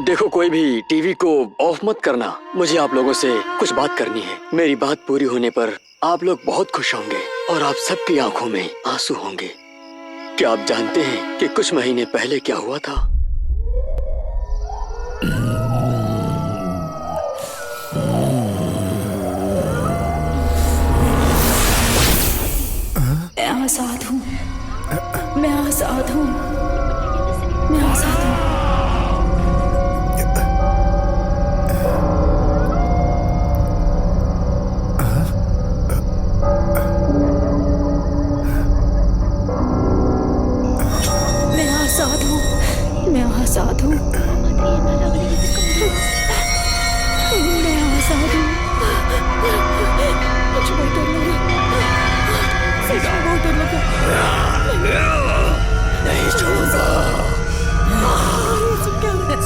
देखो, कोई भी टीवी को ऑफ मत करना। मुझे आप लोगों से कुछ बात करनी है। मेरी बात पूरी होने पर आप लोग बहुत खुश होंगे और आप सबकी आंखों में आंसू होंगे। क्या आप जानते हैं कि कुछ महीने पहले क्या हुआ था? मैं आजाद हूँ, मैं आजाद हूँ, मैं आजाद हूँ। मैं आजाद हूँ, मैं आजाद हूँ। मुझे बहुत डर लगा, सच में बहुत डर लगा। नहीं छोड़ूंगा,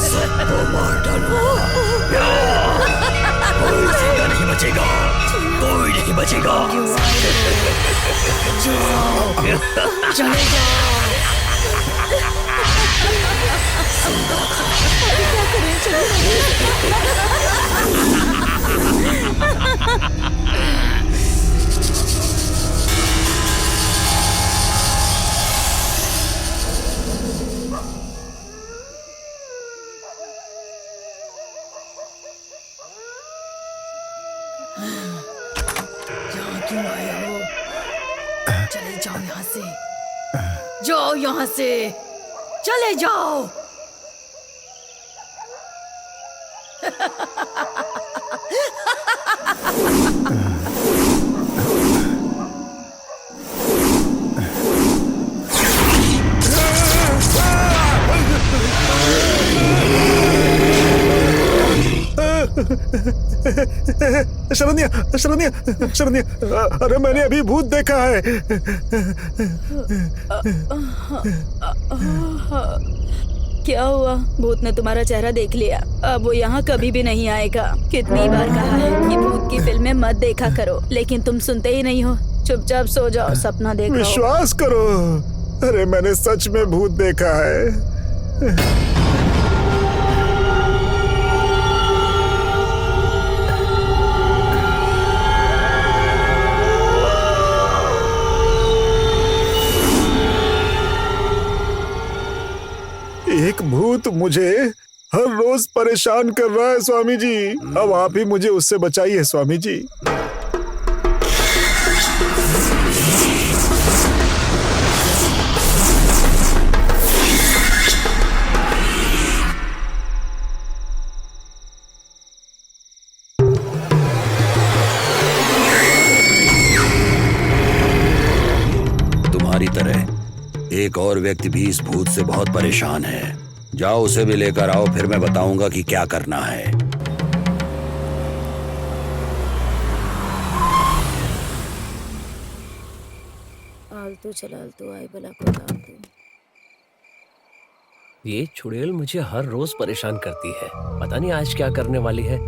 सबको मार डालूंगा। कोई जिंदा नहीं बचेगा, कोई नहीं बचेगा। चले जाओ। क्या करें, चलो। यहाँ क्यों आए हो? चले जाओ यहाँ से, जाओ यहाँ से, चले जाओ। शरण्या, शरण्या, शरण्या, अरे मैंने अभी भूत देखा है। क्या हुआ? भूत ने तुम्हारा चेहरा देख लिया, अब वो यहाँ कभी भी नहीं आएगा। कितनी बार कहा है कि भूत की फिल्में मत देखा करो, लेकिन तुम सुनते ही नहीं हो। चुपचाप सो जाओ, सपना देख रहे हो। विश्वास करो, अरे मैंने सच में भूत देखा है। एक भूत मुझे हर रोज परेशान कर रहा है स्वामी जी। अब आप ही मुझे उससे बचाइए स्वामी जी। तुम्हारी तरह एक और व्यक्ति भी इस भूत से बहुत परेशान है। जाओ उसे भी लेकर आओ, फिर मैं बताऊंगा कि क्या करना है। आलतू चलालतू आई बला को डालतू। ये चुड़ैल मुझे हर रोज परेशान करती है, पता नहीं आज क्या करने वाली है।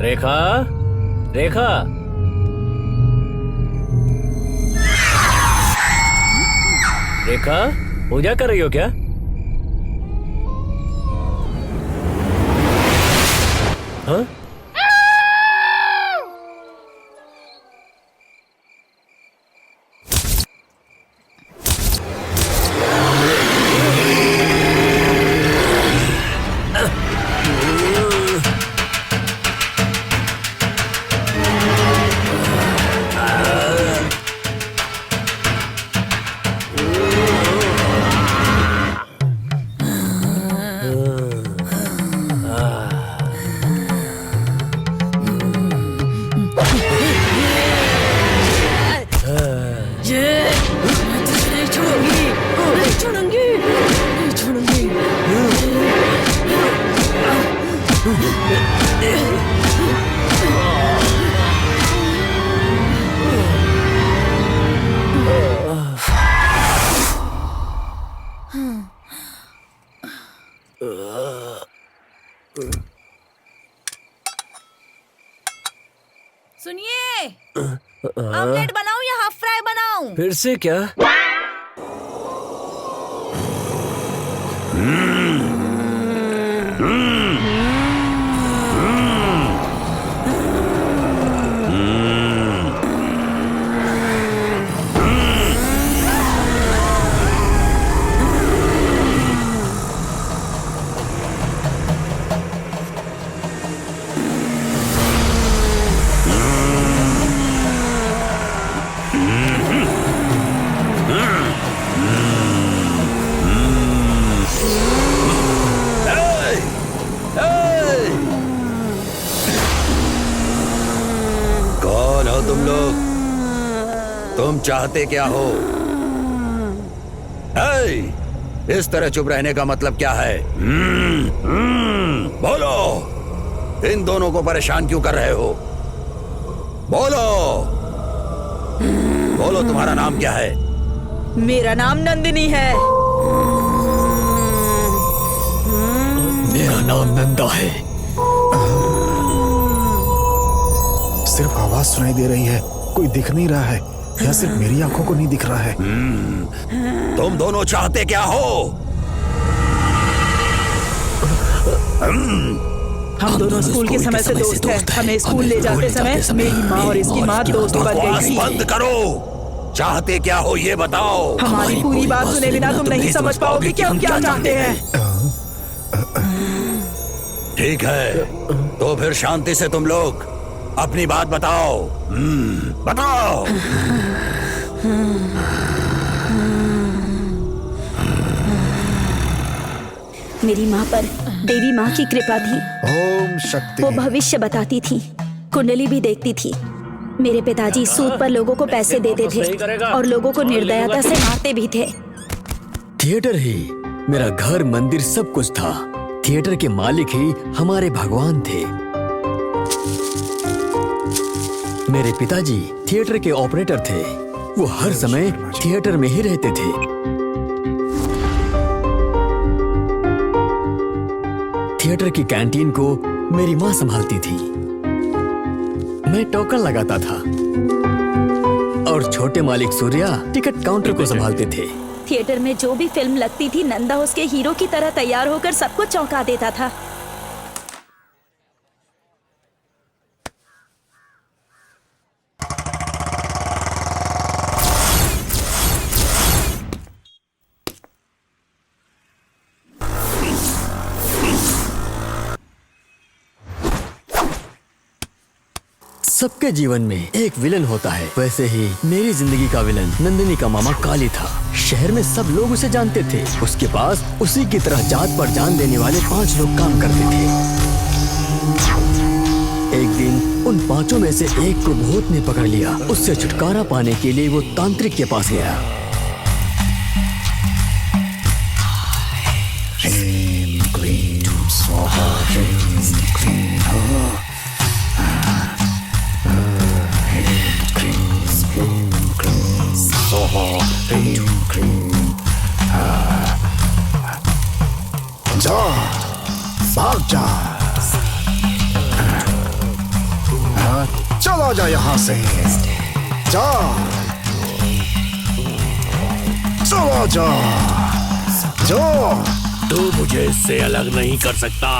रेखा, रेखा, रेखा, पूजा कर रही हो क्या? हाँ? ऑमलेट बनाऊं या हाफ फ्राई बनाऊं? फिर से क्या? कौन हो तुम लोग? तुम चाहते क्या हो? इस तरह चुप रहने का मतलब क्या है? बोलो, इन दोनों को परेशान क्यों कर रहे हो? बोलो, बोलो, तुम्हारा नाम क्या है? मेरा नाम नंदिनी है। मेरा नाम नंदा है। सिर्फ आवाज सुनाई दे रही है, कोई दिख नहीं रहा है, या सिर्फ मेरी आंखों को नहीं दिख रहा है? तुम दोनों चाहते क्या हो? हम दोनों स्कूल के समय से दोस्त हैं। हमें स्कूल ले जाते समय मेरी माँ और इसकी माँ दोस्त बन गई बकवास थी। बंद करो। चाहते क्या हो ये बताओ। हमारी पूरी बात सुने बिना तुम नहीं समझ पाओगे कि हम क्या चाहते हैं। ठीक है, तो फिर शांति से तुम लोग अपनी बात बताओ। बताओ। मेरी माँ पर देवी माँ की कृपा थी। ओम शक्ति। वो भविष्य बताती थी, कुंडली भी देखती थी। मेरे पिताजी सूद पर लोगों को पैसे देते थे और लोगों को निर्दयता से मारते भी थे। थिएटर ही मेरा घर, मंदिर, सब कुछ था। थिएटर के मालिक ही हमारे भगवान थे। मेरे पिताजी थिएटर के ऑपरेटर थे। वो हर समय थिएटर में ही रहते थे। थिएटर की कैंटीन को मेरी माँ संभालती थी। मैं टोकन लगाता था और छोटे मालिक सूर्या टिकट काउंटर को संभालते थे। थिएटर में जो भी फिल्म लगती थी, नंदा उसके हीरो की तरह तैयार होकर सबको चौंका देता था। सबके जीवन में एक विलन होता है, वैसे ही मेरी जिंदगी का विलन नंदिनी का मामा काली था। शहर में सब लोग उसे जानते थे। उसके पास उसी की तरह जात पर जान देने वाले 5 लोग काम करते थे। एक दिन उन 5 में से एक को भूत ने पकड़ लिया। उससे छुटकारा पाने के लिए वो तांत्रिक के पास गया। जा, भाग जा, चला जा यहाँ से। जा, चला जा, जा। तू मुझे इससे अलग नहीं कर सकता,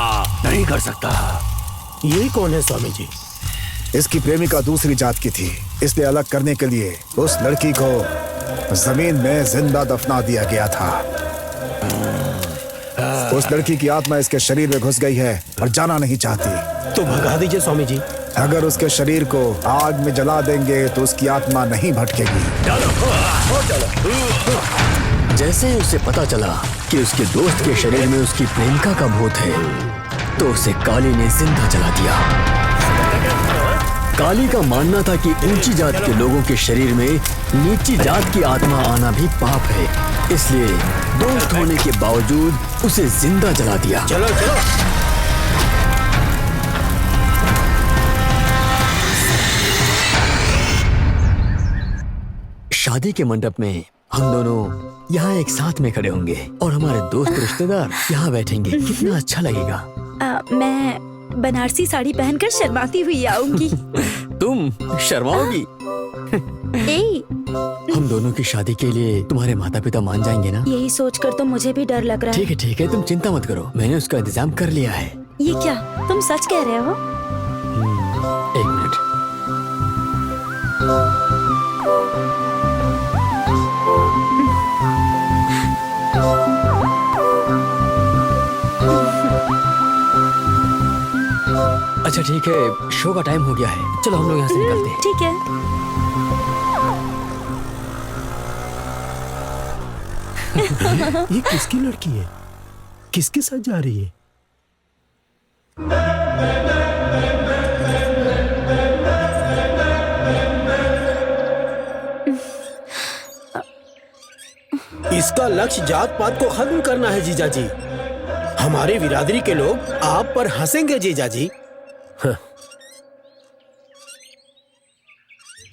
नहीं कर सकता। ये कौन है स्वामी जी? इसकी प्रेमिका दूसरी जात की थी, इसलिए अलग करने के लिए उस लड़की को जमीन में जिंदा दफना दिया गया था। उस लड़की की आत्मा इसके शरीर में घुस गई है और जाना नहीं चाहती। तो भगा दीजिए स्वामी जी। अगर उसके शरीर को आग में जला देंगे तो उसकी आत्मा नहीं भटकेगी। जैसे ही उसे पता चला कि उसके दोस्त के शरीर में उसकी प्रेमिका का भूत है, तो उसे काली ने जिंदा जला दिया। काली का मानना था कि ऊंची जात के लोगों के शरीर में नीची जात की आत्मा आना भी पाप है, इसलिए दोस्त होने के बावजूद उसे जिंदा जला दिया। चलो चलो। शादी के मंडप में हम दोनों यहाँ एक साथ में खड़े होंगे और हमारे दोस्त रिश्तेदार यहाँ बैठेंगे। कितना अच्छा लगेगा। मैं बनारसी साड़ी पहनकर शर्माती हुई आऊंगी। तुम शर्माओगी? ए, हम दोनों की शादी के लिए तुम्हारे माता पिता मान जाएंगे ना? यही सोचकर तो मुझे भी डर लग रहा है। ठीक है, तुम चिंता मत करो, मैंने उसका इंतजाम कर लिया है। ये क्या, तुम सच कह रहे हो? एक मिनट। अच्छा ठीक है, शो का टाइम हो गया है, चलो हम लोग यहाँ से निकलते हैं। ठीक है। ये किसकी लड़की है? किसके साथ जा रही है? इसका लक्ष्य जात पात को खत्म करना है जीजा जी। हमारे बिरादरी के लोग आप पर हंसेंगे जीजा जी।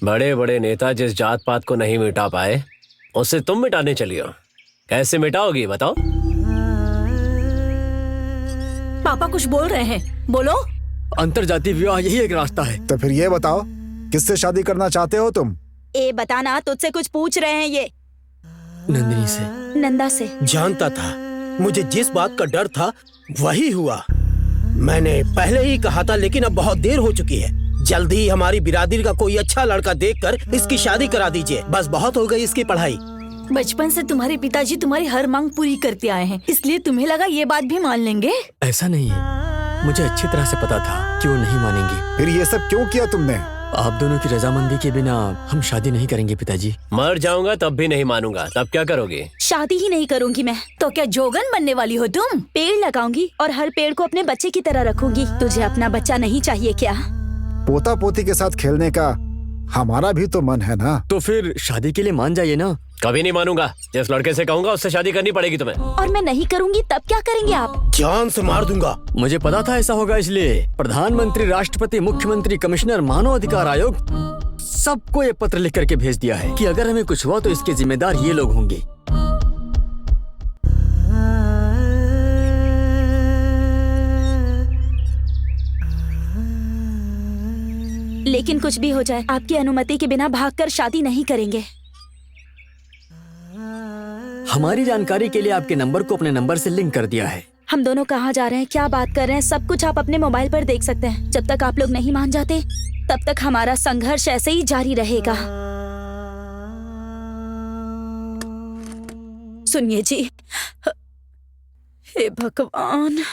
बड़े बड़े नेता जिस जात पात को नहीं मिटा पाए, उसे तुम मिटाने चली हो। कैसे मिटाओगी बताओ? पापा कुछ बोल रहे हैं, बोलो। अंतरजातीय विवाह यही एक रास्ता है। तो फिर ये बताओ, किससे शादी करना चाहते हो तुम? ए बताना, तुझसे कुछ पूछ रहे हैं ये। नंदिनी से। नंदा से। जानता था, मुझे जिस बात का डर था वही हुआ। मैंने पहले ही कहा था, लेकिन अब बहुत देर हो चुकी है। जल्दी ही हमारी बिरादरी का कोई अच्छा लड़का देखकर इसकी शादी करा दीजिए। बस बहुत हो गई इसकी पढ़ाई। बचपन से तुम्हारे पिताजी तुम्हारी हर मांग पूरी करते आए हैं, इसलिए तुम्हें लगा ये बात भी मान लेंगे? ऐसा नहीं है, मुझे अच्छी तरह से पता था कि वो नहीं मानेंगी। फिर ये सब क्यों किया तुमने? आप दोनों की रजामंदी के बिना हम शादी नहीं करेंगे पिताजी। मर जाऊंगा तब भी नहीं मानूंगा। तब क्या करोगे? शादी ही नहीं करूंगी मैं। तो क्या जोगन बनने वाली हो तुम? पेड़ लगाऊंगी और हर पेड़ को अपने बच्चे की तरह रखूंगी। तुझे अपना बच्चा नहीं चाहिए क्या? पोता पोती के साथ खेलने का हमारा भी तो मन है ना। तो फिर शादी के लिए मान जाइए ना। कभी नहीं मानूंगा। जिस लड़के से कहूंगा उससे शादी करनी पड़ेगी तुम्हें। और मैं नहीं करूंगी तब क्या करेंगे आप? जान से मार दूंगा। मुझे पता था ऐसा होगा, इसलिए प्रधानमंत्री, राष्ट्रपति, मुख्यमंत्री, कमिश्नर, मानव अधिकार आयोग सबको ये पत्र लिख करके भेज दिया है कि अगर हमें कुछ हुआ तो इसके जिम्मेदार ये लोग होंगे। लेकिन कुछ भी हो जाए, आपकी अनुमति के बिना भागकर शादी नहीं करेंगे। हमारी जानकारी के लिए आपके नंबर को अपने नंबर से लिंक कर दिया है। हम दोनों कहाँ जा रहे हैं, क्या बात कर रहे हैं, सब कुछ आप अपने मोबाइल पर देख सकते हैं। जब तक आप लोग नहीं मान जाते तब तक हमारा संघर्ष ऐसे ही जारी रहेगा। सुनिए जी, हे भगवान,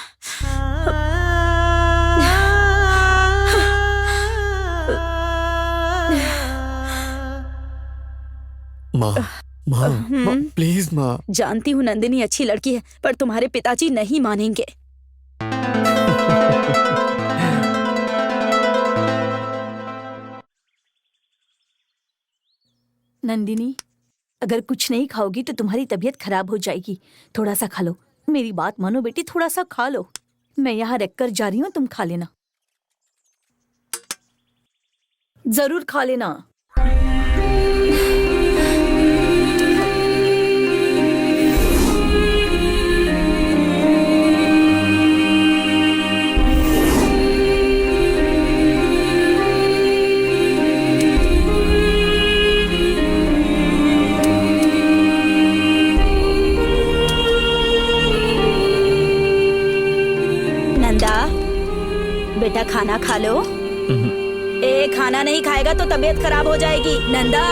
माँ, प्लीज माँ। जानती हूँ नंदिनी अच्छी लड़की है, पर तुम्हारे पिताजी नहीं मानेंगे। नंदिनी, अगर कुछ नहीं खाओगी तो तुम्हारी तबीयत खराब हो जाएगी। थोड़ा सा खा लो। मेरी बात मानो बेटी, थोड़ा सा खा लो। मैं यहाँ रखकर जा रही हूँ, तुम खा लेना। जरूर खा लेना। बेटा खाना खा लो। ए, खाना नहीं खाएगा तो तबीयत खराब हो जाएगी। नंदा,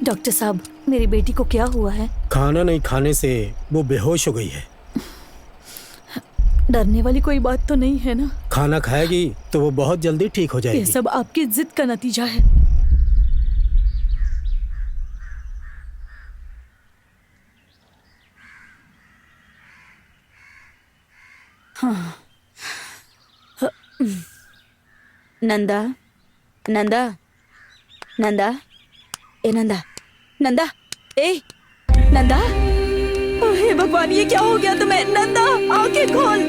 डॉक्टर साहब, मेरी बेटी को क्या हुआ है? खाना नहीं खाने से वो बेहोश हो गई है। डरने वाली कोई बात तो नहीं है ना? खाना खाएगी तो वो बहुत जल्दी ठीक हो ये जाएगी। सब आपकी जिद का नतीजा है। हाँ। नंदा, नंदा, नंदा, ए नंदा, नंदा, ए नंदा। हे भगवान, ये क्या हो गया तुम्हें? नंदा, आंखें खोल।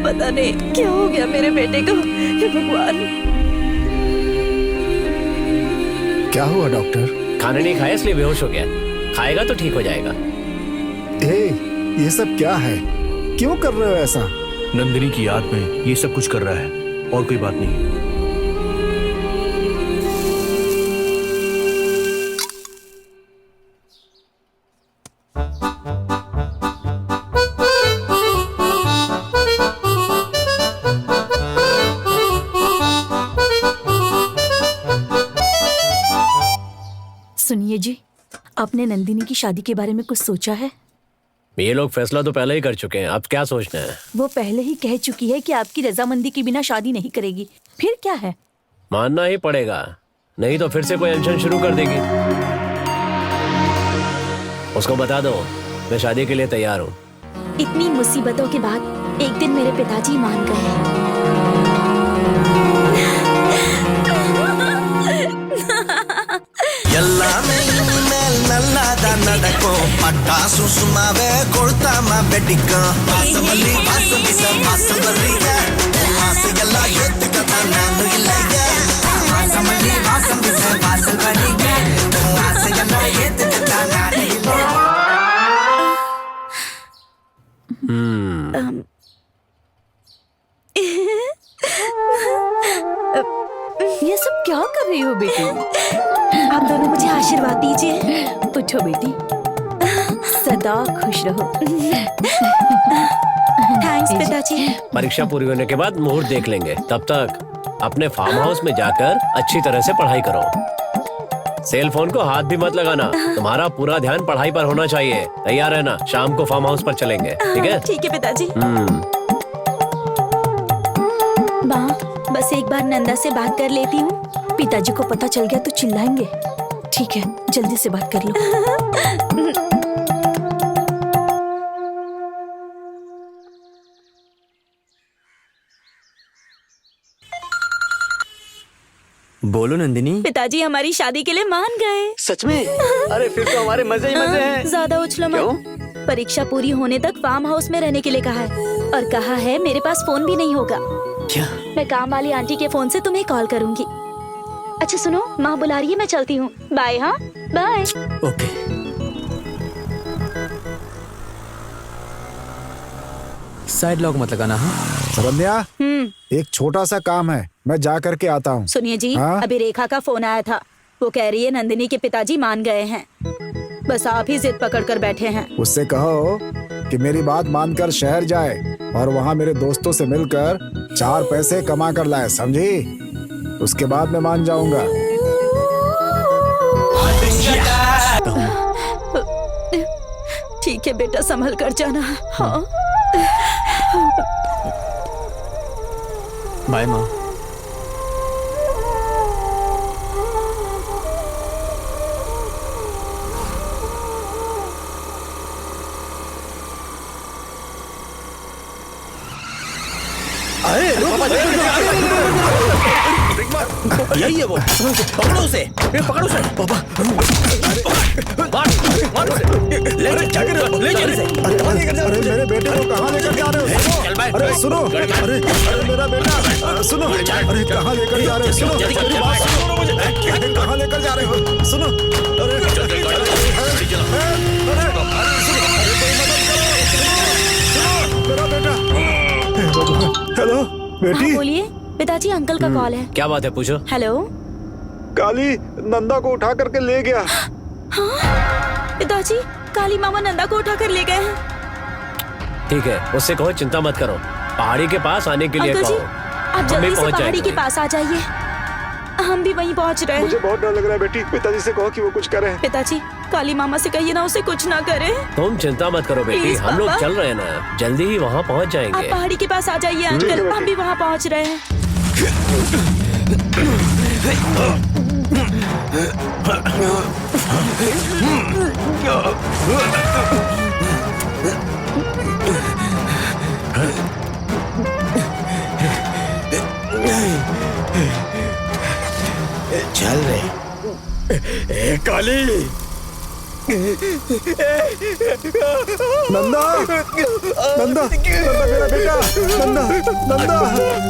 पता नहीं क्या हो गया मेरे बेटे को। हे भगवान। क्या हुआ डॉक्टर? खाना नहीं खाया इसलिए बेहोश हो गया। खाएगा तो ठीक हो जाएगा। ये सब क्या है? क्यों कर रहे हो ऐसा? नंदिनी की याद में ये सब कुछ कर रहा है, और कोई बात नहीं। सुनिए जी, आपने नंदिनी की शादी के बारे में कुछ सोचा है? ये लोग फैसला तो पहले ही कर चुके हैं, अब क्या सोचना है? वो पहले ही कह चुकी है कि आपकी रजामंदी के बिना शादी नहीं करेगी। फिर क्या है? मानना ही पड़ेगा, नहीं तो फिर से कोई अनशन शुरू कर देगी। उसको बता दो मैं शादी के लिए तैयार हूँ। इतनी मुसीबतों के बाद एक दिन मेरे पिताजी मान गए। ನಲ್ಲದನಡಕೋ ಪಟಾಸು ಸುಮಾವೆ ಕೊಳ್ತಾಮ ಬೆಟ್ಟಿಕ ವಾಸಮಲ್ಲಿ ವಾಸಮಿಸ ವಾಸಮಲ್ಲಿಗ ವಾಸಗೆಲ್ಲ ಎತ್ತುಕತ ನಾನು ಇಲ್ಲಗ ವಾಸಮಲ್ಲಿ ವಾಸಮಿಸ ವಾಸಲ್ವನಿಗ ವಾಸಗೆಲ್ಲ ಎತ್ತುಕತ ನಾನು ಇಲ್ಲ। ये सब क्या कर रही हो बेटी? आप दोनों मुझे आशीर्वाद दीजिए। उठो बेटी, सदा खुश रहो। थैंक्स पिताजी। परीक्षा पूरी होने के बाद मुहूर्त देख लेंगे, तब तक अपने फार्म हाउस में जाकर अच्छी तरह से पढ़ाई करो। सेल फोन को हाथ भी मत लगाना, तुम्हारा पूरा ध्यान पढ़ाई पर होना चाहिए। तैयार रहना, शाम को फार्म हाउस पर चलेंगे, ठीक है? ठीक है पिताजी। माँ, बस एक बार नंदा से बात कर लेती हूँ। पिताजी को पता चल गया तो चिल्लाएंगे। ठीक है, जल्दी से बात कर लो। बोलो नंदिनी। पिताजी हमारी शादी के लिए मान गए। सच में? अरे फिर तो हमारे मजे ही मजे हैं। ज्यादा उछलो मत। परीक्षा पूरी होने तक फार्म हाउस में रहने के लिए कहा है, और कहा है मेरे पास फोन भी नहीं होगा। क्या? मैं काम वाली आंटी के फोन से तुम्हें कॉल करूंगी। अच्छा सुनो, माँ बुला रही है, मैं चलती हूँ। बाय। हाँ बाय। ओके। साइड लॉक मत लगाना। हाँ सरन्या, एक छोटा सा काम है, मैं जा करके आता हूँ। सुनिए जी, हाँ? अभी रेखा का फोन आया था। वो कह रही है नंदिनी के पिताजी मान गए हैं, बस आप ही जिद पकड़ कर बैठे हैं। उससे कहो कि मेरी बात मानकर शहर जाए और वहाँ मेरे दोस्तों से मिलकर 4 पैसे कमा कर लाए, समझी? उसके बाद मैं मान जाऊंगा। ठीक है बेटा, संभल कर जाना। हाँ। बाय माँ। यही है वो, पकड़ो उसे, पकड़ो उसे। पापा, ले चल इसे। अरे मेरे बेटे को कहाँ लेकर जा रहे हो? अरे सुनो, अरे मेरा बेटा सुनो, अरे कहाँ लेकर जा रहे हो? सुनो मेरी बात सुनो, कहाँ लेकर जा रहे हो? सुनो, मेरा बेटा। हेलो बेटी। हाँ बोलिए पिताजी, अंकल का कॉल है। क्या बात है, पूछो। हेलो। काली नंदा को उठा करके ले गया। हाँ पिताजी, काली मामा नंदा को उठा कर ले गए हैं। ठीक है, उससे कहो चिंता मत करो, पहाड़ी के पास आने के लिए अंकल जी, कहो। आप हम भी जल्दी से पहुंच पहाड़ी के जाएंगे। पास आ जाइए, हम भी वहीं पहुंच रहे मुझे हैं। बहुत डर लग रहा है बेटी, पिताजी से कहो कि वो कुछ करे। पिताजी, काली मामा से कहिए ना उसे कुछ ना करे। तुम चिंता मत करो बेटी, प्लीज हम लोग पापा। चल रहे हैं ना, जल्दी ही वहाँ पहुँच आप जाएंगे। पहाड़ी के पास आ जाइए अंकल, हम भी वहाँ पहुँच रहे हैं। चल रहे। काली, नंदा नंदा नंदा मेरा बेटा नंदा नंदा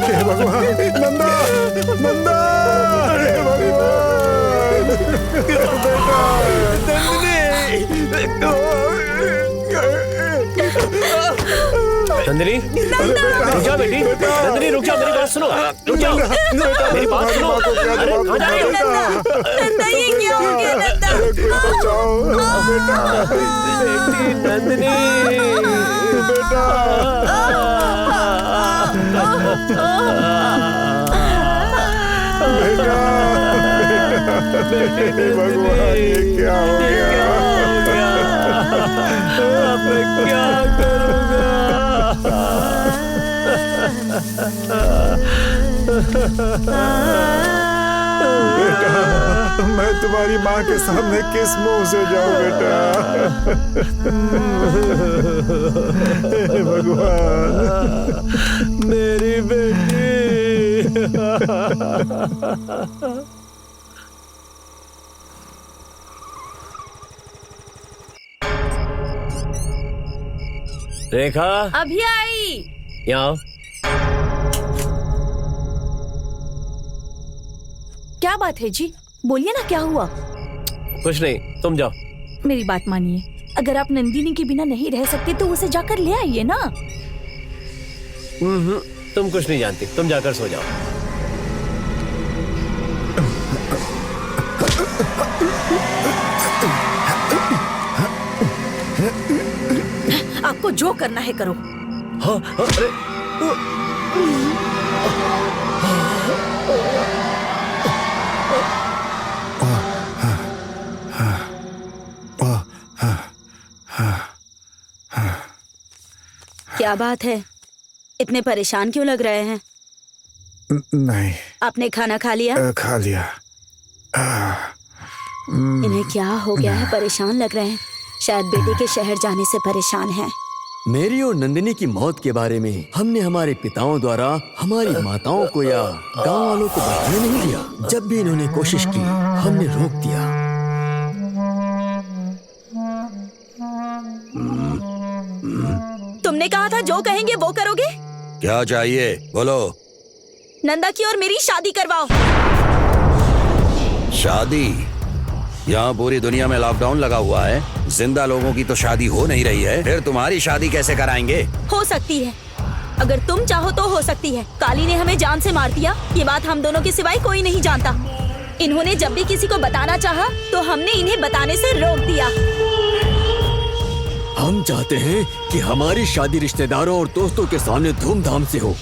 हे भगवान नंदा नंदा हे भगवान नंदिनी रुक जाओ बेटी, नंदिनी रुक जाओ, मेरी बात सुनो, रुक जाओ, मेरी बात सुनो। अरे कहाँ जा रही हो? नंदा ये क्या हो गया नंदा? बेटी नंदिनी बेटा भगवान ये क्या हो गया? अब मैं क्या करूँगा? बेटा मैं तुम्हारी माँ के सामने किस मुंह से जाऊं बेटा? हे भगवान मेरी बेटी। रेखा अभी आई। यहाँ आओ। क्या बात है जी? बोलिए ना क्या हुआ? कुछ नहीं, तुम जाओ। मेरी बात मानिए, अगर आप नंदिनी के बिना नहीं रह सकते तो उसे जाकर ले आइए ना। तुम कुछ नहीं जानती, तुम जाकर सो जाओ। आपको जो करना है करो। हाँ, अरे क्या बात है, इतने परेशान क्यों लग रहे हैं? नहीं आपने खाना खा लिया? खा लिया। इन्हें क्या हो गया है, परेशान लग रहे हैं। शायद बेटे के शहर जाने से परेशान हैं। मेरी और नंदिनी की मौत के बारे में हमने हमारे पिताओं द्वारा हमारी माताओं को या गांव वालों को बताने नहीं दिया। जब भी इन्होंने कोशिश की हमने रोक दिया। तुमने कहा था जो कहेंगे वो करोगे। क्या चाहिए बोलो। नंदा की और मेरी शादी करवाओ। शादी? यहाँ पूरी दुनिया में लॉकडाउन लगा हुआ है, जिंदा लोगों की तो शादी हो नहीं रही है, फिर तुम्हारी शादी कैसे कराएंगे? हो सकती है, अगर तुम चाहो तो हो सकती है। काली ने हमें जान से मार दिया, ये बात हम दोनों के सिवाय कोई नहीं जानता। इन्होंने जब भी किसी को बताना चाहा तो हमने इन्हें बताने से रोक दिया। हम चाहते हैं कि हमारी शादी रिश्तेदारों और दोस्तों के सामने धूमधाम से हो,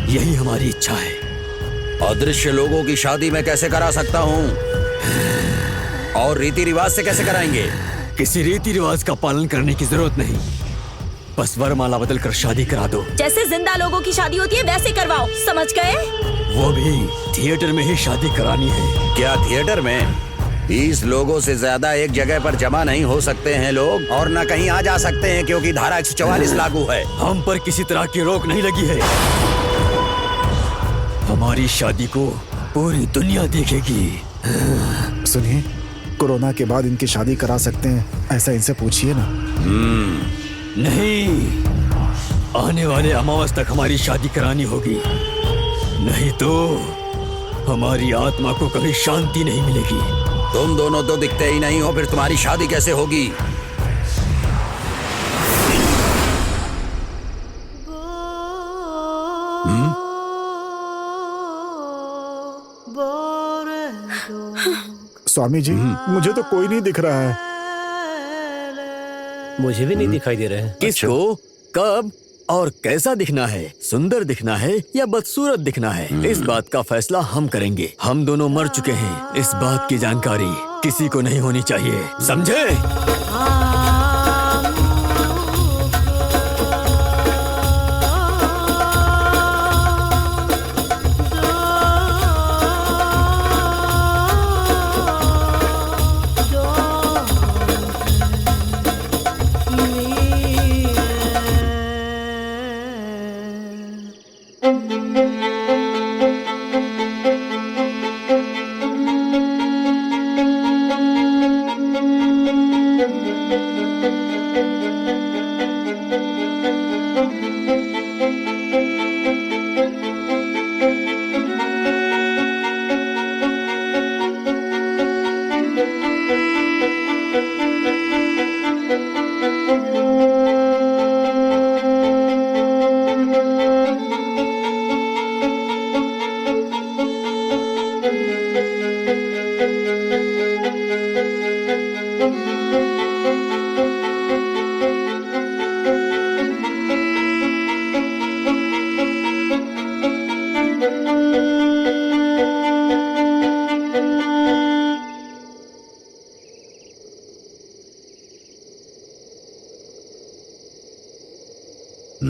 यही हमारी इच्छा है। अदृश्य लोगों की शादी मैं कैसे करा सकता हूँ? और रीति रिवाज से कैसे कराएंगे? किसी रीति रिवाज का पालन करने की जरूरत नहीं, बस वरमाला बदल कर शादी करा दो। जैसे जिंदा लोगों की शादी होती है वैसे करवाओ, समझ गए? वो भी थिएटर में ही शादी करानी है। क्या थिएटर में? 20 लोगों से ज्यादा एक जगह पर जमा नहीं हो सकते हैं लोग, और न कहीं आ जा सकते हैं क्योंकि धारा 144 लागू है। हम पर किसी तरह की रोक नहीं लगी है। हमारी शादी को पूरी दुनिया देखेगी। सुनिए, कोरोना के बाद इनकी शादी करा सकते हैं, ऐसा इनसे पूछिए ना। नहीं, आने वाले अमावस तक हमारी शादी करानी होगी, नहीं तो हमारी आत्मा को कभी शांति नहीं मिलेगी। तुम दोनों तो दिखते ही नहीं हो, फिर तुम्हारी शादी कैसे होगी? स्वामी जी, मुझे तो कोई नहीं दिख रहा है। मुझे भी नहीं दिखाई दे रहे हैं। किसको, कब और कैसा दिखना है? सुंदर दिखना है या बदसूरत दिखना है? इस बात का फैसला हम करेंगे। हम दोनों मर चुके हैं, इस बात की जानकारी किसी को नहीं होनी चाहिए, समझे?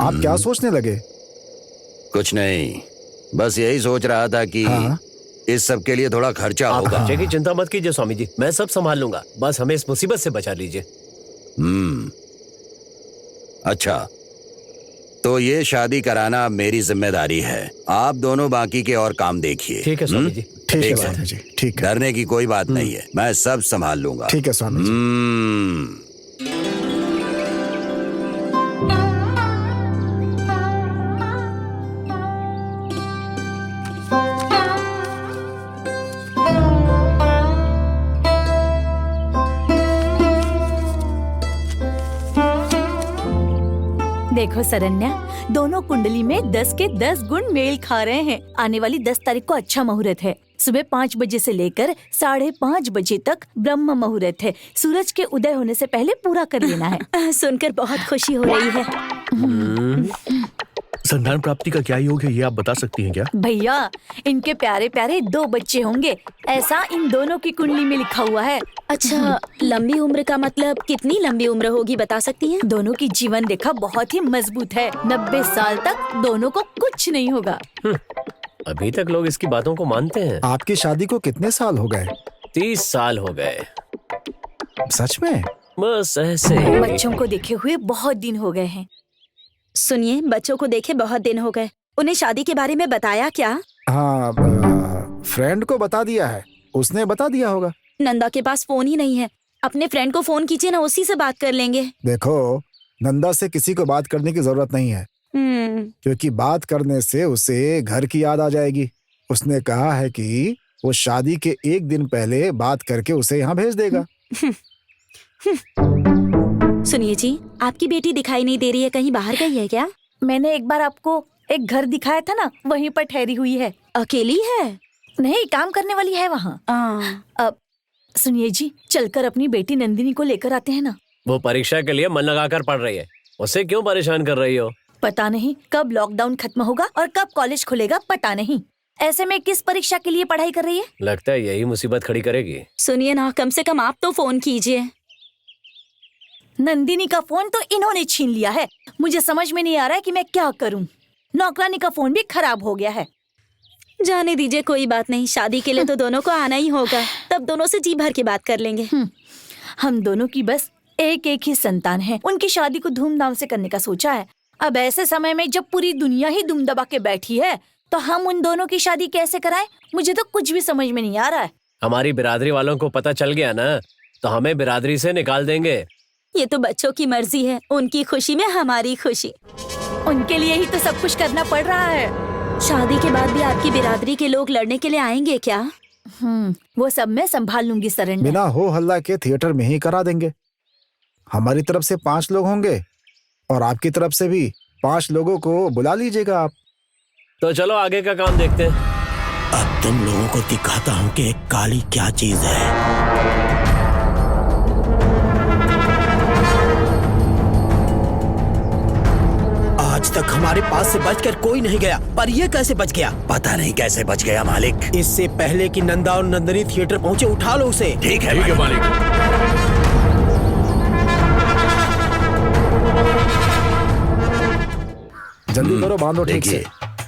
आप क्या सोचने लगे? कुछ नहीं, बस यही सोच रहा था कि हाँ? इस सब के लिए थोड़ा खर्चा होगा। खर्चे की चिंता मत कीजिए स्वामी जी, मैं सब संभाल लूंगा, बस हमें इस मुसीबत से बचा लीजिए। अच्छा, तो ये शादी कराना अब मेरी जिम्मेदारी है। आप दोनों बाकी के और काम देखिए। ठीक है स्वामी जी। ठीक है ठीक स्वामी जी, ठीक है। डरने की कोई बात नहीं है, मैं सब संभाल लूंगा। ठीक है स्वामी जी। देखो सरन्या, दोनों कुंडली में 10 के 10 गुण मेल खा रहे हैं। आने वाली 10 तारीख को अच्छा मुहूर्त है। सुबह 5 बजे से लेकर 5:30 बजे तक ब्रह्म मुहूर्त है। सूरज के उदय होने से पहले पूरा कर लेना है। सुनकर बहुत खुशी हो रही है। संतान प्राप्ति का क्या योग है, ये आप बता सकती हैं क्या? भैया, इनके प्यारे प्यारे 2 बच्चे होंगे, ऐसा इन दोनों की कुंडली में लिखा हुआ है। अच्छा, लंबी उम्र का मतलब कितनी लंबी उम्र होगी, बता सकती हैं? दोनों की जीवन रेखा बहुत ही मजबूत है। 90 साल तक दोनों को कुछ नहीं होगा। अभी तक लोग इसकी बातों को मानते हैं। आपकी शादी को कितने साल हो गए? 30 साल हो गए। सच में? बस ऐसे। बच्चों को देखे हुए बहुत दिन हो गए हैं। सुनिए, बच्चों को देखे बहुत दिन हो गए। उन्हें शादी के बारे में बताया क्या? हाँ, फ्रेंड को बता दिया है, उसने बता दिया होगा। नंदा के पास फोन ही नहीं है। अपने फ्रेंड को फोन कीजिए ना, उसी से बात कर लेंगे। देखो, नंदा से किसी को बात करने की जरूरत नहीं है, क्योंकि बात करने से उसे घर की याद आ जाएगी। उसने कहा है कि वो शादी के 1 दिन पहले बात करके उसे यहाँ भेज देगा। सुनिए जी, आपकी बेटी दिखाई नहीं दे रही है, कहीं बाहर गई है क्या? मैंने एक बार आपको एक घर दिखाया था ना, वहीं पर ठहरी हुई है। अकेली है? नहीं, काम करने वाली है वहाँ। अब सुनिए जी, चलकर अपनी बेटी नंदिनी को लेकर आते हैं ना। वो परीक्षा के लिए मन लगाकर पढ़ रही है, उसे क्यों परेशान कर रही हो? पता नहीं कब लॉकडाउन खत्म होगा और कब कॉलेज खुलेगा, पता नहीं। ऐसे में किस परीक्षा के लिए पढ़ाई कर रही है? लगता है यही मुसीबत खड़ी करेगी। सुनिए ना, कम से कम आप तो फोन कीजिए। नंदिनी का फोन तो इन्होंने छीन लिया है। मुझे समझ में नहीं आ रहा है कि मैं क्या करूं। नौकरानी का फोन भी खराब हो गया है। जाने दीजिए, कोई बात नहीं। शादी के लिए तो दोनों को आना ही होगा, तब दोनों से जी भर के बात कर लेंगे। हम दोनों की बस एक ही संतान है। उनकी शादी को धूमधाम से करने का सोचा है। अब ऐसे समय में जब पूरी दुनिया ही दुम दबा के बैठी है, तो हम उन दोनों की शादी कैसे कराएं? मुझे तो कुछ भी समझ में नहीं आ रहा है। हमारी बिरादरी वालों को पता चल गया ना, तो हमें बिरादरी से निकाल देंगे। ये तो बच्चों की मर्जी है, उनकी खुशी में हमारी खुशी। उनके लिए ही तो सब कुछ करना पड़ रहा है। शादी के बाद भी आपकी बिरादरी के लोग लड़ने के लिए आएंगे क्या? वो सब मैं संभाल लूंगी सरन्या। बिना हो हल्ला के थिएटर में ही करा देंगे। हमारी तरफ से 5 लोग होंगे और आपकी तरफ से भी 5 लोगों को बुला लीजिएगा आप। तो चलो आगे का काम देखते हैं। अब तुम लोगों को दिखाता हूँ कि एक काली क्या चीज है। आज तक हमारे पास से बचकर कोई नहीं गया, पर ये कैसे बच गया? पता नहीं कैसे बच गया मालिक। इससे पहले कि नंदा और नंदनी थिएटर पहुंचे, उठा लो उसे। ठीक है मालिक। जल्दी करो, बांधो ठीक से।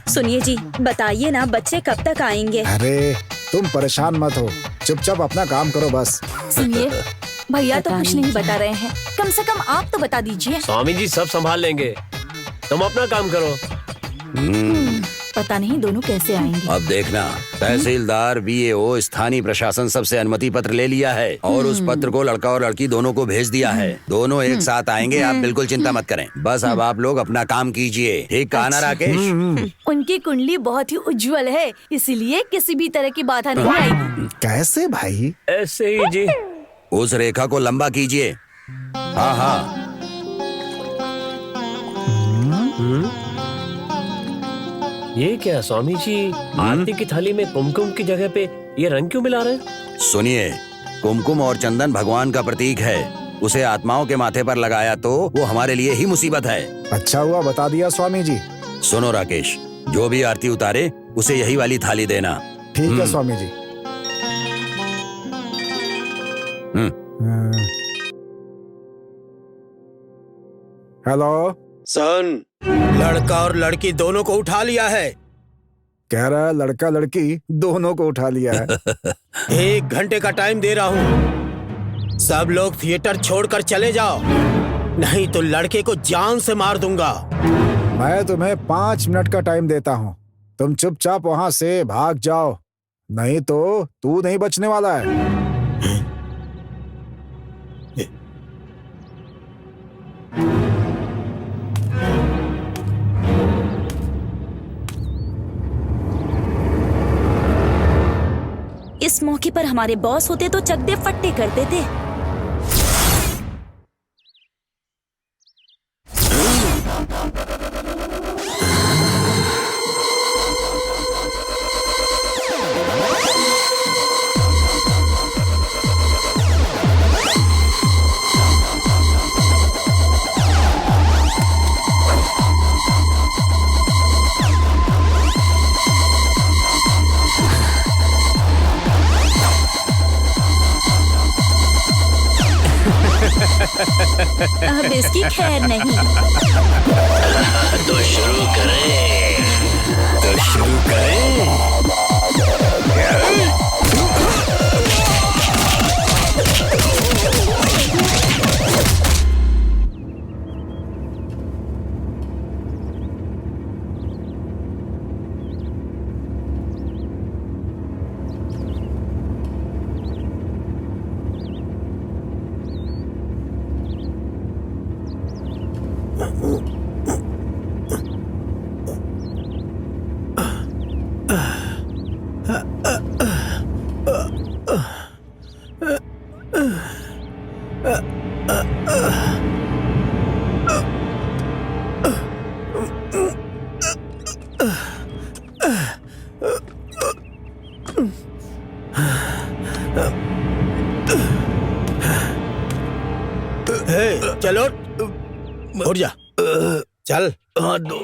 सुनिए जी, बताइए ना, बच्चे कब तक आएंगे? अरे तुम परेशान मत हो, चुपचाप अपना काम करो बस। सुनिए, भैया तो कुछ नहीं बता रहे हैं, कम से कम आप तो बता दीजिए। स्वामी जी सब संभाल लेंगे, तुम अपना काम करो। पता नहीं दोनों कैसे आएंगे। अब देखना, तहसीलदार, VAO, स्थानीय प्रशासन सबसे अनुमति पत्र ले लिया है और उस पत्र को लड़का और लड़की दोनों को भेज दिया है। दोनों एक साथ आएंगे, आप बिल्कुल चिंता मत करें। बस अब आप लोग अपना काम कीजिए। ठीक कहा ना राकेश? उनकी कुंडली बहुत ही उज्जवल है, इसीलिए किसी भी तरह की बाधा नहीं आएगी। कैसे भाई? ऐसे ही जी। उस रेखा को लंबा कीजिए। हाँ हाँ। ये क्या स्वामी जी, आरती की थाली में कुमकुम की जगह पे ये रंग क्यों मिला रहे हैं? सुनिए, कुमकुम और चंदन भगवान का प्रतीक है। उसे आत्माओं के माथे पर लगाया तो वो हमारे लिए ही मुसीबत है। अच्छा हुआ बता दिया स्वामी जी। सुनो राकेश, जो भी आरती उतारे उसे यही वाली थाली देना। ठीक है स्वामी जी। हेलो, सन, लड़का और लड़की दोनों को उठा लिया है। कह रहा है लड़का लड़की दोनों को उठा लिया है। 1 घंटे का टाइम दे रहा हूँ। सब लोग थिएटर छोड़कर चले जाओ, नहीं तो लड़के को जान से मार दूंगा। मैं तुम्हें 5 मिनट का टाइम देता हूँ। तुम चुपचाप वहां से भाग जाओ, नहीं तो तू नहीं बचने वाला है। इस मौके पर हमारे बॉस होते तो चकदे फट्टे कर देते। अब इसकी खैर नहीं। तो शुरू करें। चलो उठ जा, चल। हाथ दो।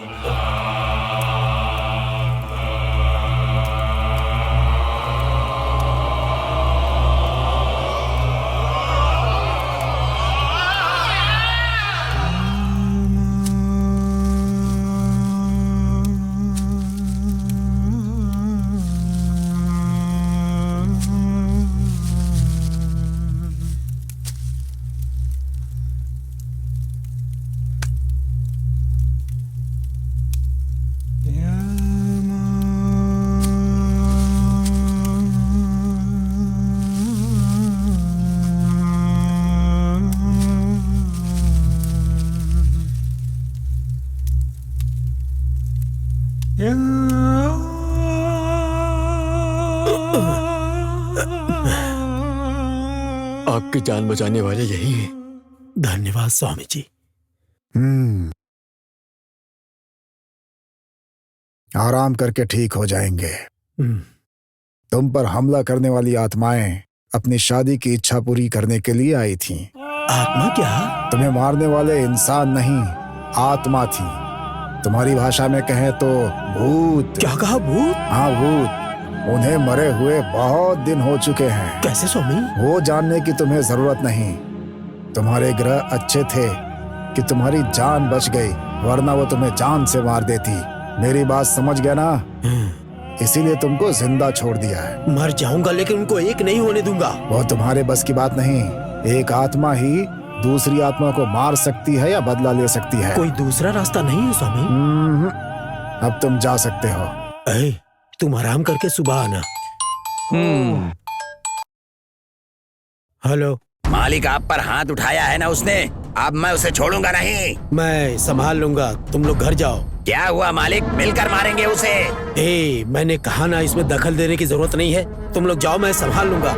आपकी जान बचाने वाले यही हैं। धन्यवाद स्वामी जी। आराम करके ठीक हो जाएंगे। तुम पर हमला करने वाली आत्माएं अपनी शादी की इच्छा पूरी करने के लिए आई थीं। आत्मा क्या? तुम्हें मारने वाले इंसान नहीं, आत्मा थी। तुम्हारी भाषा में कहें तो भूत। क्या कहा? भूत? हाँ, भूत। उन्हें मरे हुए बहुत दिन हो चुके हैं। कैसे स्वामी? वो जानने की तुम्हें जरूरत नहीं। तुम्हारे ग्रह अच्छे थे कि तुम्हारी जान बच गई, वरना वो तुम्हें जान से मार देती। मेरी बात समझ गया ना? इसीलिए तुमको जिंदा छोड़ दिया है। मर जाऊंगा लेकिन उनको एक नहीं होने दूंगा। वो तुम्हारे बस की बात नहीं। एक आत्मा ही दूसरी आत्मा को मार सकती है या बदला ले सकती है। कोई दूसरा रास्ता नहीं है स्वामी? अब तुम जा सकते हो। तुम आराम करके सुबह आना। हेलो। मालिक आप पर हाथ उठाया है ना उसने, अब मैं उसे छोड़ूंगा नहीं। मैं संभाल लूंगा, तुम लोग घर जाओ। क्या हुआ मालिक, मिलकर मारेंगे उसे। मैंने कहा ना, इसमें दखल देने की जरूरत नहीं है। तुम लोग जाओ, मैं संभाल लूंगा।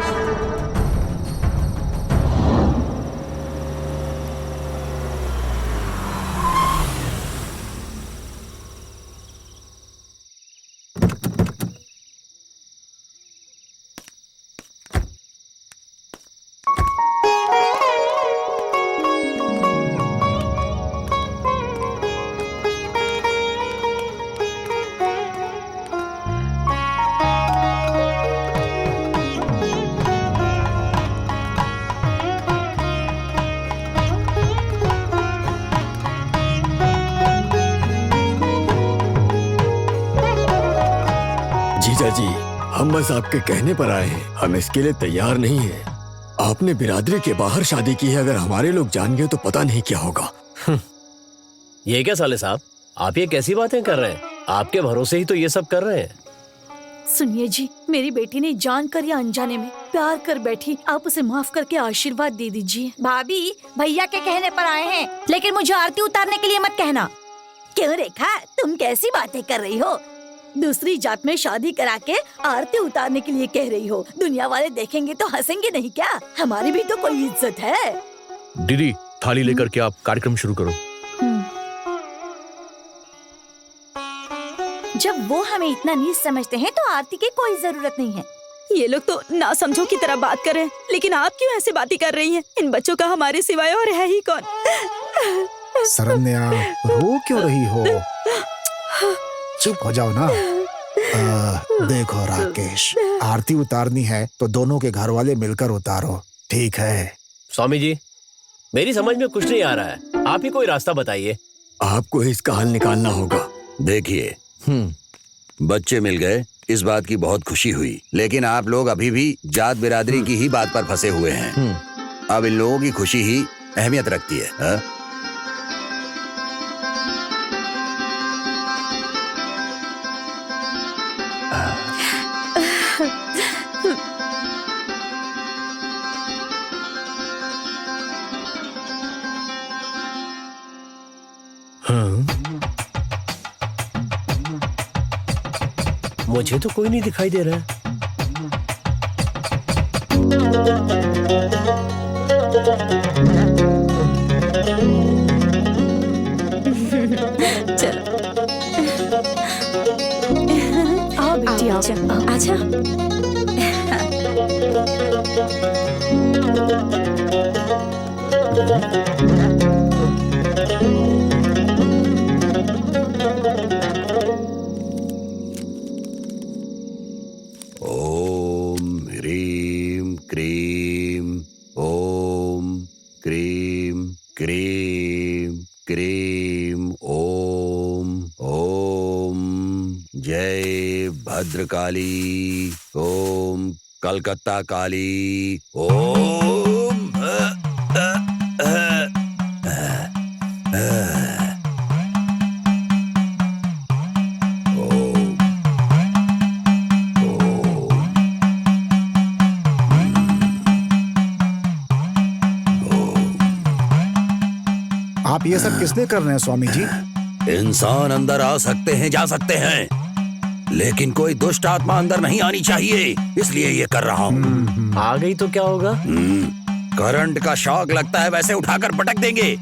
हम बस आपके कहने पर आए हैं, हम इसके लिए तैयार नहीं हैं। आपने बिरादरी के बाहर शादी की है, अगर हमारे लोग जान गए तो पता नहीं क्या होगा। ये क्या साले साहब, आप ये कैसी बातें कर रहे हैं? आपके भरोसे ही तो ये सब कर रहे हैं। सुनिए जी, मेरी बेटी ने जानकर या अनजाने में प्यार कर बैठी, आप उसे माफ करके आशीर्वाद दे दीजिए। भाभी, भैया के कहने पर आए हैं, लेकिन मुझे आरती उतारने के लिए मत कहना। क्यों रेखा, तुम कैसी बातें कर रही हो? दूसरी जात में शादी करा के आरती उतारने के लिए कह रही हो? दुनिया वाले देखेंगे तो हंसेंगे नहीं क्या? हमारी भी तो कोई इज्जत है। दीदी, थाली लेकर के आप कार्यक्रम शुरू करो। जब वो हमें इतना नीच समझते हैं तो आरती की कोई जरूरत नहीं है। ये लोग तो ना समझो की तरह बात कर रहे हैं, लेकिन आप क्यों ऐसे बातें कर रही हैं? इन बच्चों का हमारे सिवाय और है ही कौन? सरन्या, रो क्यों रही हो? चुप हो जाओ ना। देखो राकेश, आरती उतारनी है तो दोनों के घर वाले मिलकर उतारो, ठीक है? स्वामी जी, मेरी समझ में कुछ नहीं आ रहा है, आप ही कोई रास्ता बताइए। आपको इसका हल निकालना होगा। देखिए, बच्चे मिल गए, इस बात की बहुत खुशी हुई, लेकिन आप लोग अभी भी जात बिरादरी की ही बात पर फंसे हुए हैं। अब इन लोगों की खुशी ही अहमियत रखती है, हा? मुझे तो कोई नहीं दिखाई दे रहा है। चलो आओ बेटी, आओ। आजा। ओम ह्रीम क्रीम, ओम cream cream cream, Om Om जय भद्रकाली, ओम कलकत्ता काली, ओम आप ये सब किसने कर रहे हैं स्वामी जी? इंसान अंदर आ सकते हैं, जा सकते हैं, लेकिन कोई दुष्ट आत्मा अंदर नहीं आनी चाहिए, इसलिए ये कर रहा हूँ। आ गई तो क्या होगा? करंट का शॉक लगता है वैसे उठाकर पटक देंगे।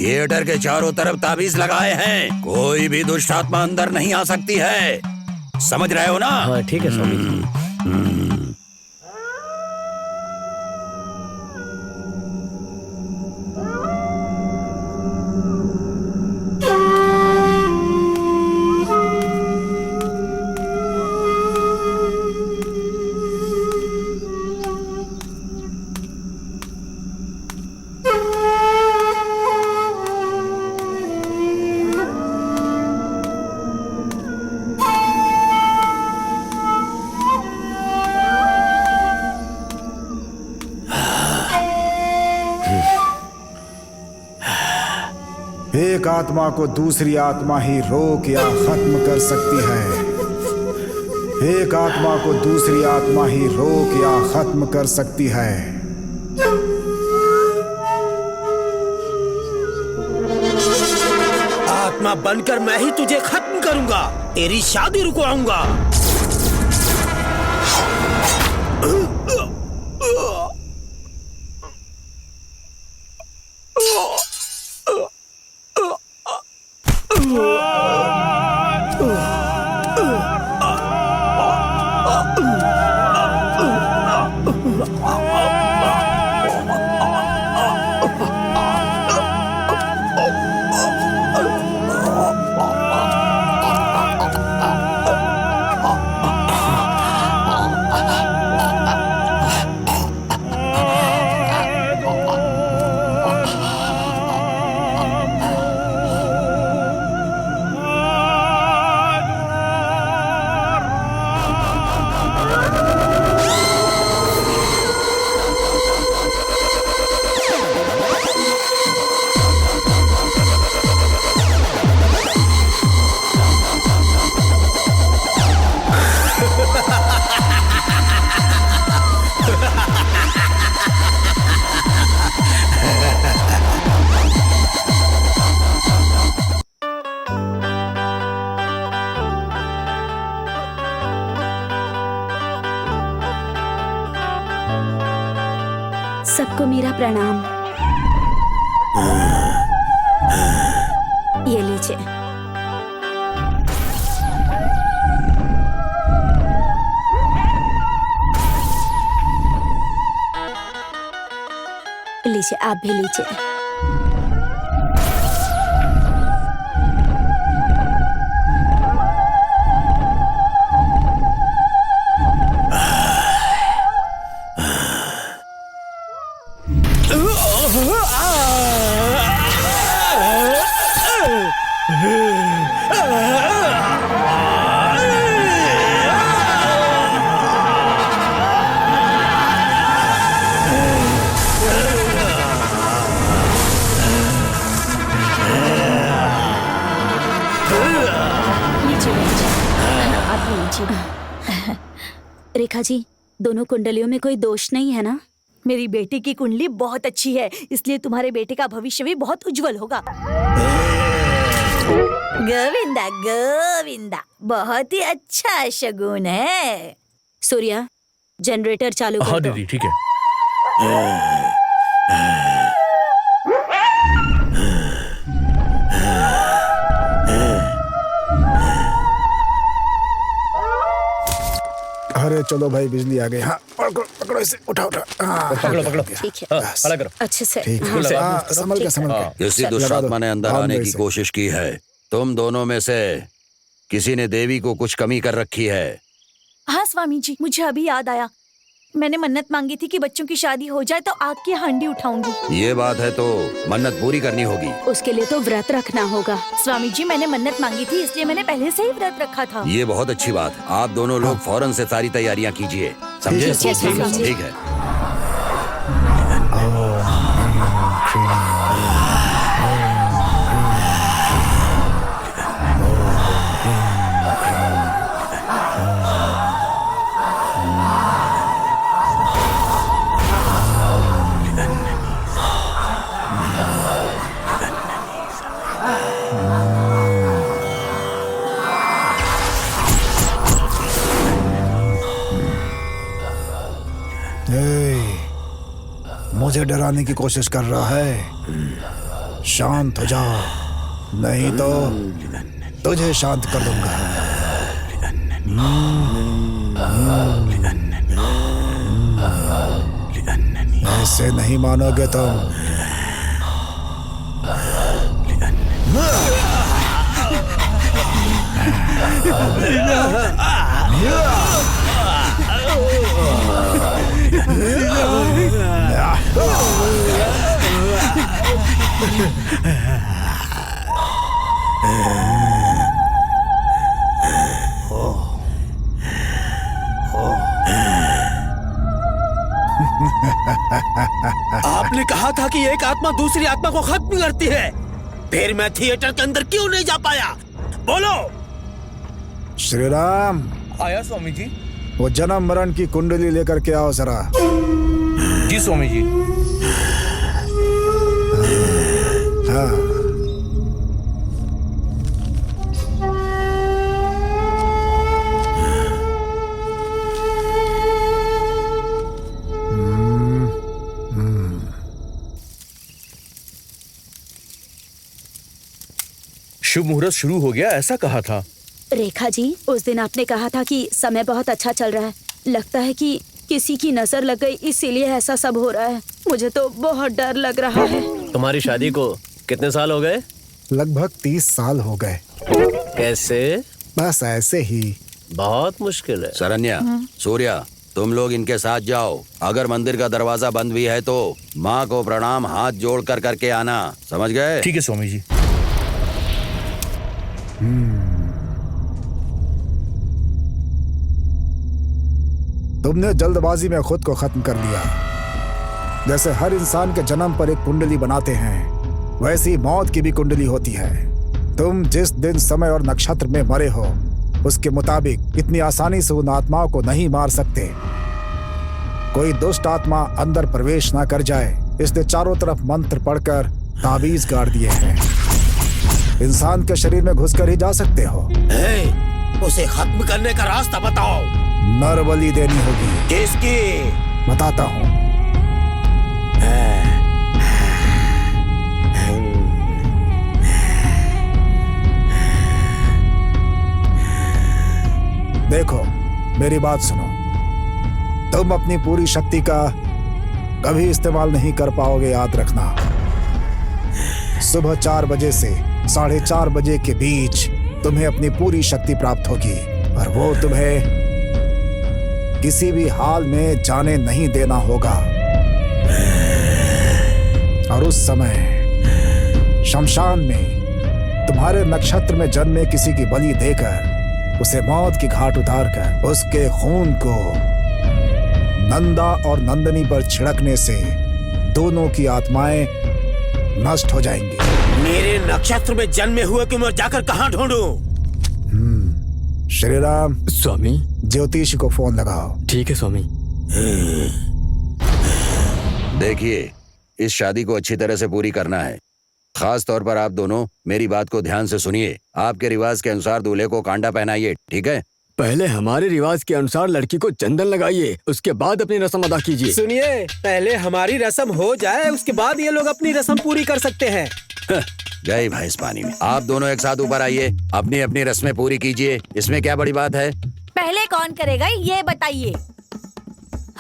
थिएटर के चारों तरफ ताबीज लगाए हैं, कोई भी दुष्ट आत्मा अंदर नहीं आ सकती है, समझ रहे हो ना? हाँ ठीक है स्वामी जी। एक आत्मा को दूसरी आत्मा ही रोक या खत्म कर सकती है। एक आत्मा को दूसरी आत्मा ही रोक या खत्म कर सकती है। आत्मा बनकर मैं ही तुझे खत्म करूंगा, तेरी शादी रुकवाऊंगा। सबको मेरा प्रणाम। ये लीजिए। लीजिए, आप भी लीजिए। रेखा जी, दोनों कुंडलियों में कोई दोष नहीं है ना? मेरी बेटी की कुंडली बहुत अच्छी है, इसलिए तुम्हारे बेटे का भविष्य भी बहुत उज्जवल होगा। गोविंदा गोविंदा, बहुत ही अच्छा शगुन है। सूर्या, जनरेटर चालू कर दो। दीदी ठीक है। अरे चलो भाई, बिजली आ गई। हाँ, पकड़ो पकड़ो इसे, उठा उठा। पकड़ो। ठीक है। अलग करो। अच्छे से। ठीक है। संभल के संभल के। किसी दुष्टात्मा ने अंदर आने की कोशिश की है। तुम दोनों में से किसी ने देवी को कुछ कमी कर रखी है। हाँ स्वामी जी, मुझे अभी याद आया। मैंने मन्नत मांगी थी कि बच्चों की शादी हो जाए तो आग की हांडी उठाऊंगी। ये बात है तो मन्नत पूरी करनी होगी। उसके लिए तो व्रत रखना होगा। स्वामी जी, मैंने मन्नत मांगी थी, इसलिए मैंने पहले से ही व्रत रखा था। ये बहुत अच्छी बात। आप दोनों लोग फौरन से सारी तैयारियां कीजिए, समझे? ठीक है। मुझे डराने की कोशिश कर रहा है। शांत हो जा, नहीं तो तुझे शांत कर दूंगा। ऐसे नहीं मानोगे तुम। आपने कहा था कि एक आत्मा दूसरी आत्मा को खत्म करती है, फिर मैं थिएटर के अंदर क्यों नहीं जा पाया? बोलो। श्री राम। आया स्वामी जी। वो जन्म मरण की कुंडली लेकर के आओ जरा। जी स्वामी जी। हाँ। शुभ मुहूर्त शुरू हो गया, ऐसा कहा था। रेखा जी, उस दिन आपने कहा था कि समय बहुत अच्छा चल रहा है। लगता है कि किसी की नजर लग गई, इसीलिए ऐसा सब हो रहा है। मुझे तो बहुत डर लग रहा है। तुम्हारी शादी को कितने साल हो गए? लगभग 30 साल हो गए। कैसे? बस ऐसे ही। बहुत मुश्किल है। शरण्या, सूर्या, तुम लोग इनके साथ जाओ। अगर मंदिर का दरवाजा बंद भी है तो माँ को प्रणाम हाथ जोड़ कर करके आना, समझ गए? ठीक है स्वामी जी। तुमने जल्दबाजी में खुद को खत्म कर लिया। जैसे हर इंसान के जन्म पर एक कुंडली बनाते हैं, वैसी मौत की भी कुंडली होती है। तुम जिस दिन, समय और नक्षत्र में मरे हो, उसके मुताबिक इतनी आसानी से उन आत्माओं को नहीं मार सकते। कोई दुष्ट आत्मा अंदर प्रवेश ना कर जाए, इसलिए चारों तरफ मंत्र पढ़कर ताबीज गाड़ दिए हैं। इंसान के शरीर में घुसकर ही जा सकते हो। उसे खत्म करने का रास्ता बताओ। नर बलि देनी होगी। किसकी? बताता हूँ। देखो, मेरी बात सुनो। तुम अपनी पूरी शक्ति का कभी इस्तेमाल नहीं कर पाओगे, याद रखना। सुबह 4 बजे से 4:30 बजे के बीच तुम्हें अपनी पूरी शक्ति प्राप्त होगी और वो तुम्हें किसी भी हाल में जाने नहीं देना होगा। और उस समय शमशान में तुम्हारे नक्षत्र में जन्मे किसी की बलि देकर उसे मौत की घाट उतारकर उसके खून को नंदा और नंदनी पर छिड़कने से दोनों की आत्माएं नष्ट हो जाएंगी। मेरे नक्षत्र में जन्मे हुए को मैं जाकर कहाँ ढूंढूं? श्री राम। स्वामी। ज्योतिषी को फोन लगाओ। ठीक है स्वामी। देखिए, इस शादी को अच्छी तरह से पूरी करना है। खास तौर पर आप दोनों मेरी बात को ध्यान से सुनिए। आपके रिवाज के अनुसार दूल्हे को कांडा पहनाइए, ठीक है? पहले हमारे रिवाज के अनुसार लड़की को चंदन लगाइए, उसके बाद अपनी रस्म अदा कीजिए। सुनिए, पहले हमारी रस्म हो जाए, उसके बाद ये लोग अपनी रस्म पूरी कर सकते हैं। गई भैंस पानी में। आप दोनों एक साथ ऊपर आइए, अपनी अपनी रस्में पूरी कीजिए। इसमें क्या बड़ी बात है? पहले कौन करेगा ये बताइए।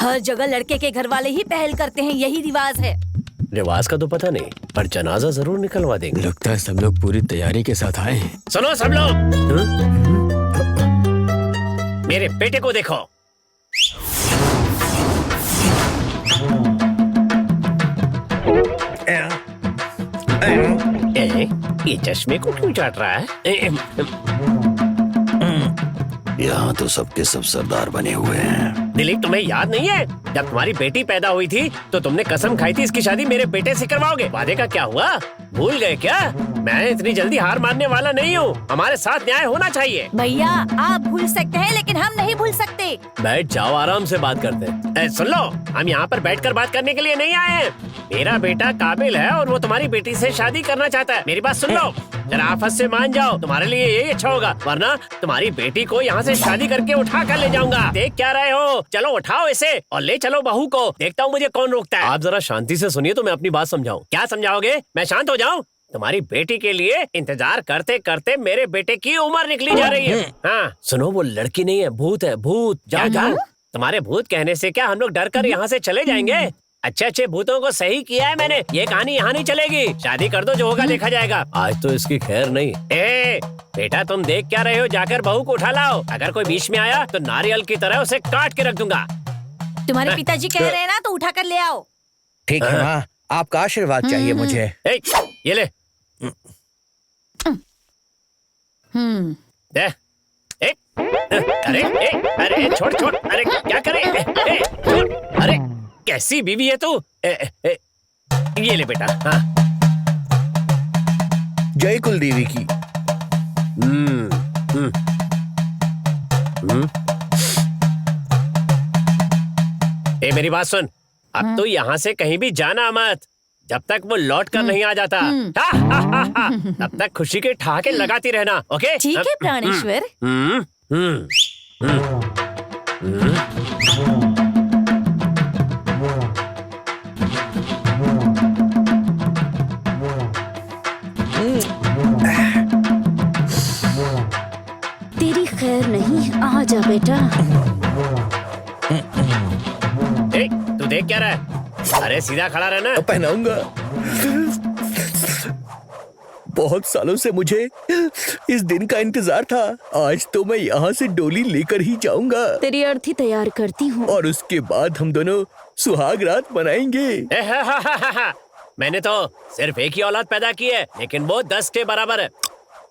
हर जगह लड़के के घर वाले ही पहल करते हैं, यही रिवाज है। रिवाज का तो पता नहीं, पर जनाजा जरूर निकलवा देंगे। लगता है सब लोग पूरी तैयारी के साथ आए हैं। सुनो सब लोग, मेरे बेटे को देखो। ये चश्मे को क्यों चाट रहा है? यहाँ तो सबके सब सरदार बने हुए हैं। दिलीप, तुम्हें याद नहीं है जब तुम्हारी बेटी पैदा हुई थी तो तुमने कसम खाई थी इसकी शादी मेरे बेटे से करवाओगे। वादे का क्या हुआ? भूल गए क्या? मैं इतनी जल्दी हार मानने वाला नहीं हूँ। हमारे साथ न्याय होना चाहिए। भैया, आप भूल सकते हैं लेकिन हम नहीं भूल सकते। बैठ जाओ, आराम से बात करते हैं। सुन लो, हम यहाँ पर बैठकर बात करने के लिए नहीं आए हैं। मेरा बेटा काबिल है और वो तुम्हारी बेटी से शादी करना चाहता है। मेरी बात सुन लो, जरा आफत से मान जाओ, तुम्हारे लिए यही अच्छा होगा, वरना तुम्हारी बेटी को यहाँ से शादी करके उठा कर ले जाऊंगा। देख क्या रहे हो? चलो उठाओ इसे और ले चलो बहू को। देखता हूँ मुझे कौन रोकता है। आप जरा शांति से सुनिए तो मैं अपनी बात समझाऊं। क्या समझाओगे? मैं शांत हो जाऊं? तुम्हारी बेटी के लिए इंतजार करते करते मेरे बेटे की उम्र निकली जा रही है। हाँ, सुनो, वो लड़की नहीं है, भूत है, भूत। जाओ जाओ। तुम्हारे भूत कहने से क्या हम लोग डर कर यहाँ से चले जाएंगे? अच्छे अच्छे भूतों को सही किया है मैंने। ये कहानी यहाँ नहीं चलेगी। शादी कर दो, जो होगा देखा जाएगा। आज तो इसकी खैर नहीं। बेटा, तुम देख क्या रहे हो? जाकर बहू को उठा लाओ। अगर कोई बीच में आया तो नारियल की तरह उसे काट के रख दूंगा। तुम्हारे पिताजी कह रहे हैं ना, तो उठा कर ले आओ। ठीक है माँ, आपका आशीर्वाद चाहिए मुझे। ये ले। दे। अरे अरे छोड़ छोड़। अरे क्या करे? अरे कैसी बीवी है तू? ये ले बेटा। हाँ। जय कुलदेवी की। मेरी बात सुन, अब तो यहाँ से कहीं भी जाना मत जब तक वो लौट कर नहीं आ जाता। तब तक खुशी के ठहाके लगाती रहना। ओके? ठीक है प्राणेश्वर। तेरी खैर नहीं, आ जा बेटा। तू देख क्या रहा है? अरे सीधा खड़ा रहना। पहनाऊंगा। बहुत सालों से मुझे इस दिन का इंतजार था। आज तो मैं यहाँ से डोली लेकर ही जाऊंगा। तेरी अर्थी तैयार करती हूँ और उसके बाद हम दोनों सुहाग रात मनाएंगे। मैंने तो सिर्फ एक ही औलाद पैदा की है, लेकिन वो 10 के बराबर है।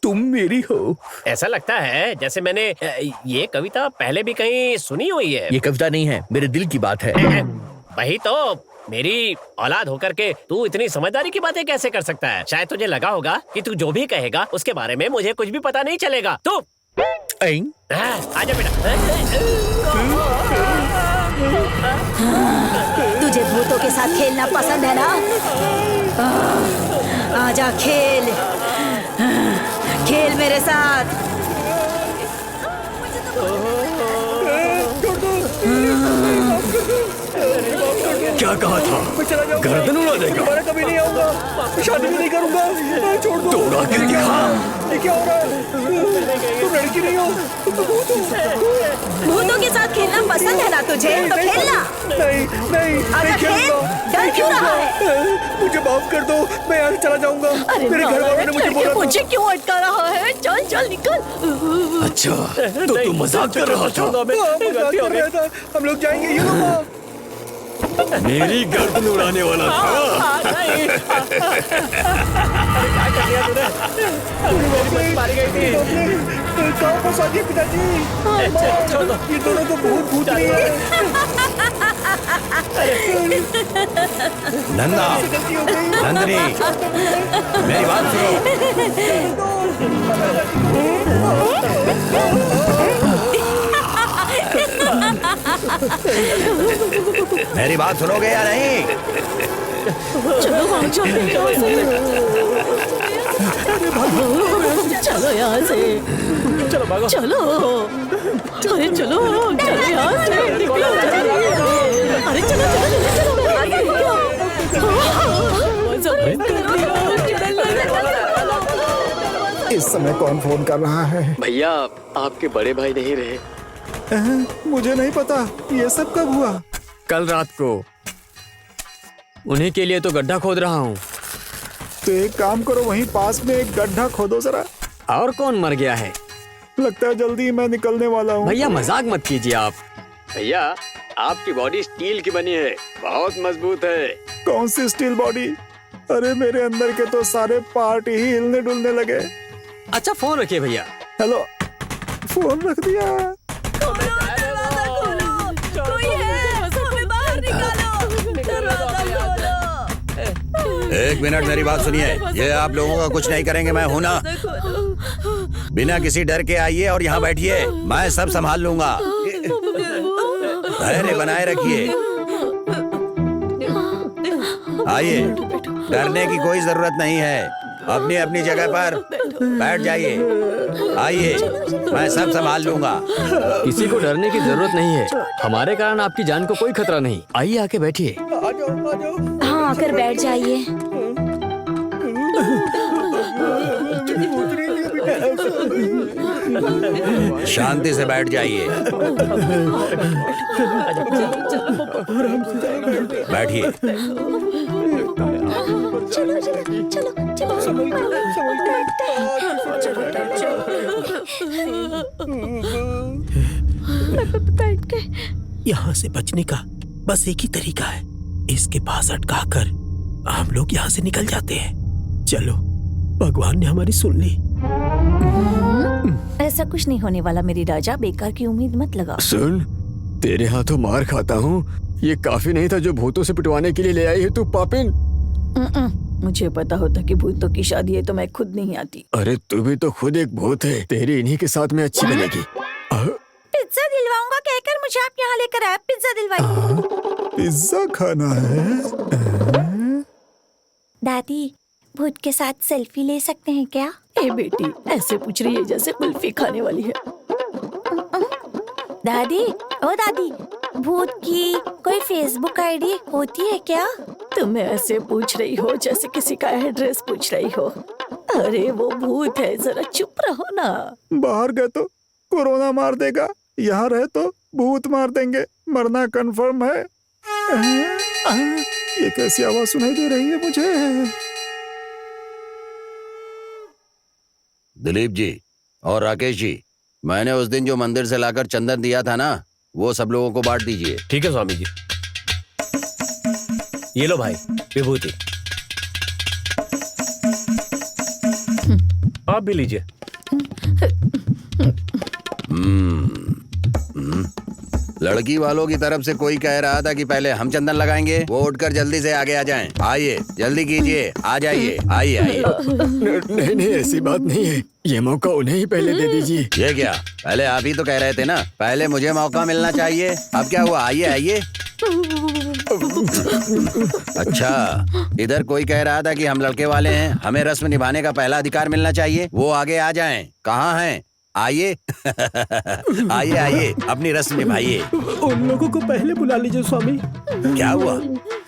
तुम मेरी हो। ऐसा लगता है जैसे मैंने ये कविता पहले भी कहीं सुनी हुई है। ये कविता नहीं है, मेरे दिल की बात है। वही तो, मेरी औलाद होकर के तू इतनी समझदारी की बातें कैसे कर सकता है? शायद तुझे लगा होगा कि तू जो भी कहेगा उसके बारे में मुझे कुछ भी पता नहीं चलेगा। तू आजा बेटा। तुझे भूतों के साथ खेलना पसंद है ना? आजा खेल, खेल मेरे साथ। क्या कहा था? गर्दन उड़ा देगा। दोबारा कभी नहीं आऊंगा, शादी भी नहीं करूंगा। छोड़ दो। दौड़ा के दिखा। ये क्या हो रहा है? तुम लड़की नहीं हो, तुम भूतों के साथ खेलना पसंद है ना तुझे? तो खेलना। नहीं अगर खेल, डर क्यों रहा है? मुझे माफ कर दो, मैं यहाँ से चला जाऊंगा। मेरे घर वालों ने मुझे बोला मुझे क्यों अटका रहा है? चल चल निकल। अच्छा तो तू मजाक कर रहा था। हम लोग जाएंगे, ये लो। मेरी गर्दन उड़ाने वाला था। मारी गई थी। कहाँ फंसा दिया पिताजी? ये दोनों तो बहुत भूत रही है। नंदा, नंदनी, मेरी बात सुनो। मेरी बात सुनोगे या नहीं? चलो वहाँ चलो यहाँ से। चलो भागो। चलो अरे चलो चलो यहाँ से निकलो। अरे चलो इस समय कौन फोन कर रहा है? भैया आपके बड़े भाई नहीं रहे। मुझे नहीं पता, ये सब कब हुआ? कल रात को। उन्हीं के लिए तो गड्ढा खोद रहा हूँ। तो एक काम करो, वहीं पास में एक गड्ढा खोदो जरा। और कौन मर गया है? लगता है जल्दी मैं निकलने वाला हूँ। भैया मजाक मत कीजिए आप। भैया आपकी बॉडी स्टील की बनी है, बहुत मजबूत है। कौन सी स्टील बॉडी? अरे मेरे अंदर के तो सारे पार्ट ही हिलने डुलने लगे। अच्छा फोन रखिए भैया। हेलो, फोन रख दिया। एक मिनट मेरी बात सुनिए। ये आप लोगों का कुछ नहीं करेंगे, मैं हूं ना। बिना किसी डर के आइए और यहाँ बैठिए, मैं सब संभाल लूंगा। धैर्य बनाए रखिए। आइए, डरने की कोई जरूरत नहीं है। अपनी अपनी जगह पर बैठ जाइए। आइए, मैं सब संभाल लूंगा। किसी को डरने की जरूरत नहीं है। हमारे कारण आपकी जान को कोई खतरा नहीं। आइए आके बैठिए। हाँ आकर बैठ जाइए। शांति से बैठ जाइए। बैठिए। यहाँ से बचने का बस एक ही तरीका है, इसके पास अटका कर हम लोग यहाँ से निकल जाते हैं। चलो, भगवान ने हमारी सुन ली। ऐसा कुछ नहीं होने वाला मेरी राजा, बेकार की उम्मीद मत लगा। सुन, तेरे हाथों मार खाता हूँ, ये काफी नहीं था जो भूतों से पिटवाने के लिए ले आई है तू पापिन। मुझे पता होता कि भूतों की शादी है तो मैं खुद नहीं आती। अरे तू भी तो खुद एक भूत है, तेरी इन्हीं के साथ में अच्छी बनेगी। पिज्जा दिलवाऊंगा कहकर मुझे आप यहाँ लेकर आए। पिज्जा दिलवाइए। पिज्जा खाना है? दादी, भूत के साथ सेल्फी ले सकते हैं क्या? ए बेटी, ऐसे पूछ रही है जैसे कुल्फी खाने वाली है। दादी, ओ दादी, भूत की कोई फेसबुक आईडी होती है क्या? तुम ऐसे पूछ रही हो जैसे किसी का एड्रेस पूछ रही हो। अरे वो भूत है, जरा चुप रहो ना। बाहर गए तो कोरोना मार देगा, यहाँ रहे तो भूत मार देंगे। मरना कंफर्म है। ये कैसी आवाज सुनाई दे रही है मुझे? दिलीप जी और राकेश जी, मैंने उस दिन जो मंदिर से लाकर चंदन दिया था ना, वो सब लोगों को बांट दीजिए। ठीक है स्वामी जी। ये लो भाई विभूति, आप भी लीजिए। लड़की वालों की तरफ से कोई कह रहा था कि पहले हम चंदन लगाएंगे, वो उठकर जल्दी से आगे आ जाएं। आइए, जल्दी कीजिए, आ जाइए। आइए आइए। नहीं नहीं, ऐसी बात नहीं है, ये मौका उन्हें ही पहले दे दीजिए। ये क्या, पहले आप ही तो कह रहे थे ना पहले मुझे मौका मिलना चाहिए। अब क्या हुआ? आइए आइए। अच्छा, इधर कोई कह रहा था कि हम लड़के वाले हैं, हमें रस्म निभाने का पहला अधिकार मिलना चाहिए। वो आगे आ जाएं। कहाँ हैं? आइए। आइए आइए, अपनी रस्म निभाइए। उन लोगों को पहले बुला लीजिए स्वामी। क्या हुआ?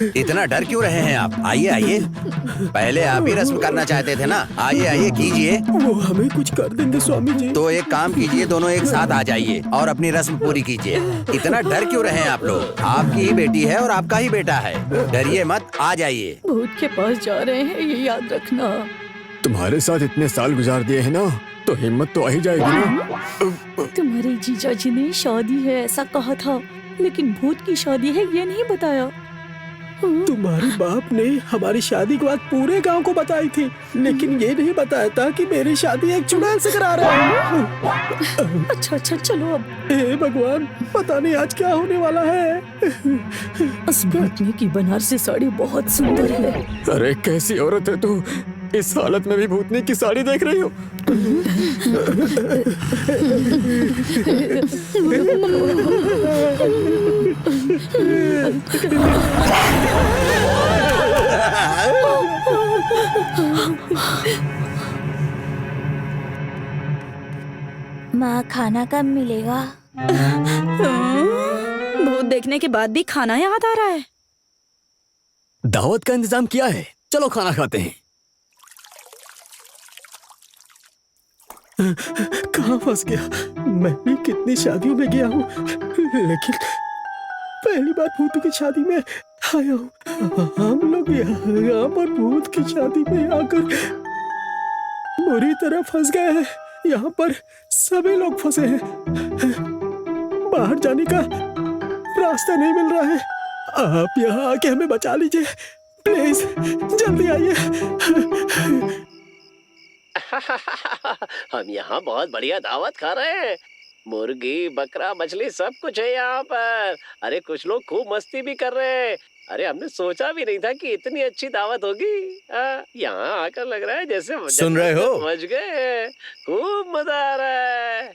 इतना डर क्यों रहे हैं आप? आइए आइए, पहले आप ही रस्म करना चाहते थे ना। आइए आइए कीजिए। वो हमें कुछ कर देंगे स्वामी जी। तो एक काम कीजिए, दोनों एक साथ आ जाइए और अपनी रस्म पूरी कीजिए। इतना डर क्यों रहे हैं आप लोग? आपकी ही बेटी है और आपका ही बेटा है, डरिए मत, आ जाइए। भूत के पास जा रहे हैं, ये याद रखना। तुम्हारे साथ इतने साल गुजार दिए हैं ना, तो हिम्मत तो आ ही जाएगी ना। तुम्हारे जीजा जी ने शादी है ऐसा कहा था, लेकिन भूत की शादी है ये नहीं बताया। तुम्हारे बाप ने हमारी शादी के बाद पूरे गांव को बताई थी, लेकिन ये नहीं बताया था कि मेरी शादी एक चुड़ैल से करा रहा है। अच्छा अच्छा चलो अब। हे भगवान, पता नहीं आज क्या होने वाला है। उस भूतनी की बनारसी साड़ी बहुत सुंदर है। अरे कैसी औरत है तू, इस हालत में भी भूतनी की साड़ी देख रही हो। माँ खाना कब मिलेगा? भूत देखने के बाद भी खाना याद आ रहा है। दावत का इंतजाम किया है, चलो खाना खाते हैं। कहाँ फंस गया? मैं भी कितनी शादियों में गया हूँ, लेकिन पहली बार भूत की शादी में आया हूँ। हम लोग यहाँ पर भूत की शादी में आकर बुरी तरह फंस गए हैं। यहाँ पर सभी लोग फंसे हैं, बाहर जाने का रास्ता नहीं मिल रहा है। आप यहाँ आके हमें बचा लीजिए प्लीज, जल्दी आइए। हम यहाँ बहुत बढ़िया दावत खा रहे हैं, मुर्गी बकरा मछली सब कुछ है यहाँ पर। अरे कुछ लोग खूब मस्ती भी कर रहे हैं। अरे हमने सोचा भी नहीं था कि इतनी अच्छी दावत होगी। यहाँ आकर लग रहा है जैसे सुन रहे हो? समझ गए, खूब मजा आ रहा है।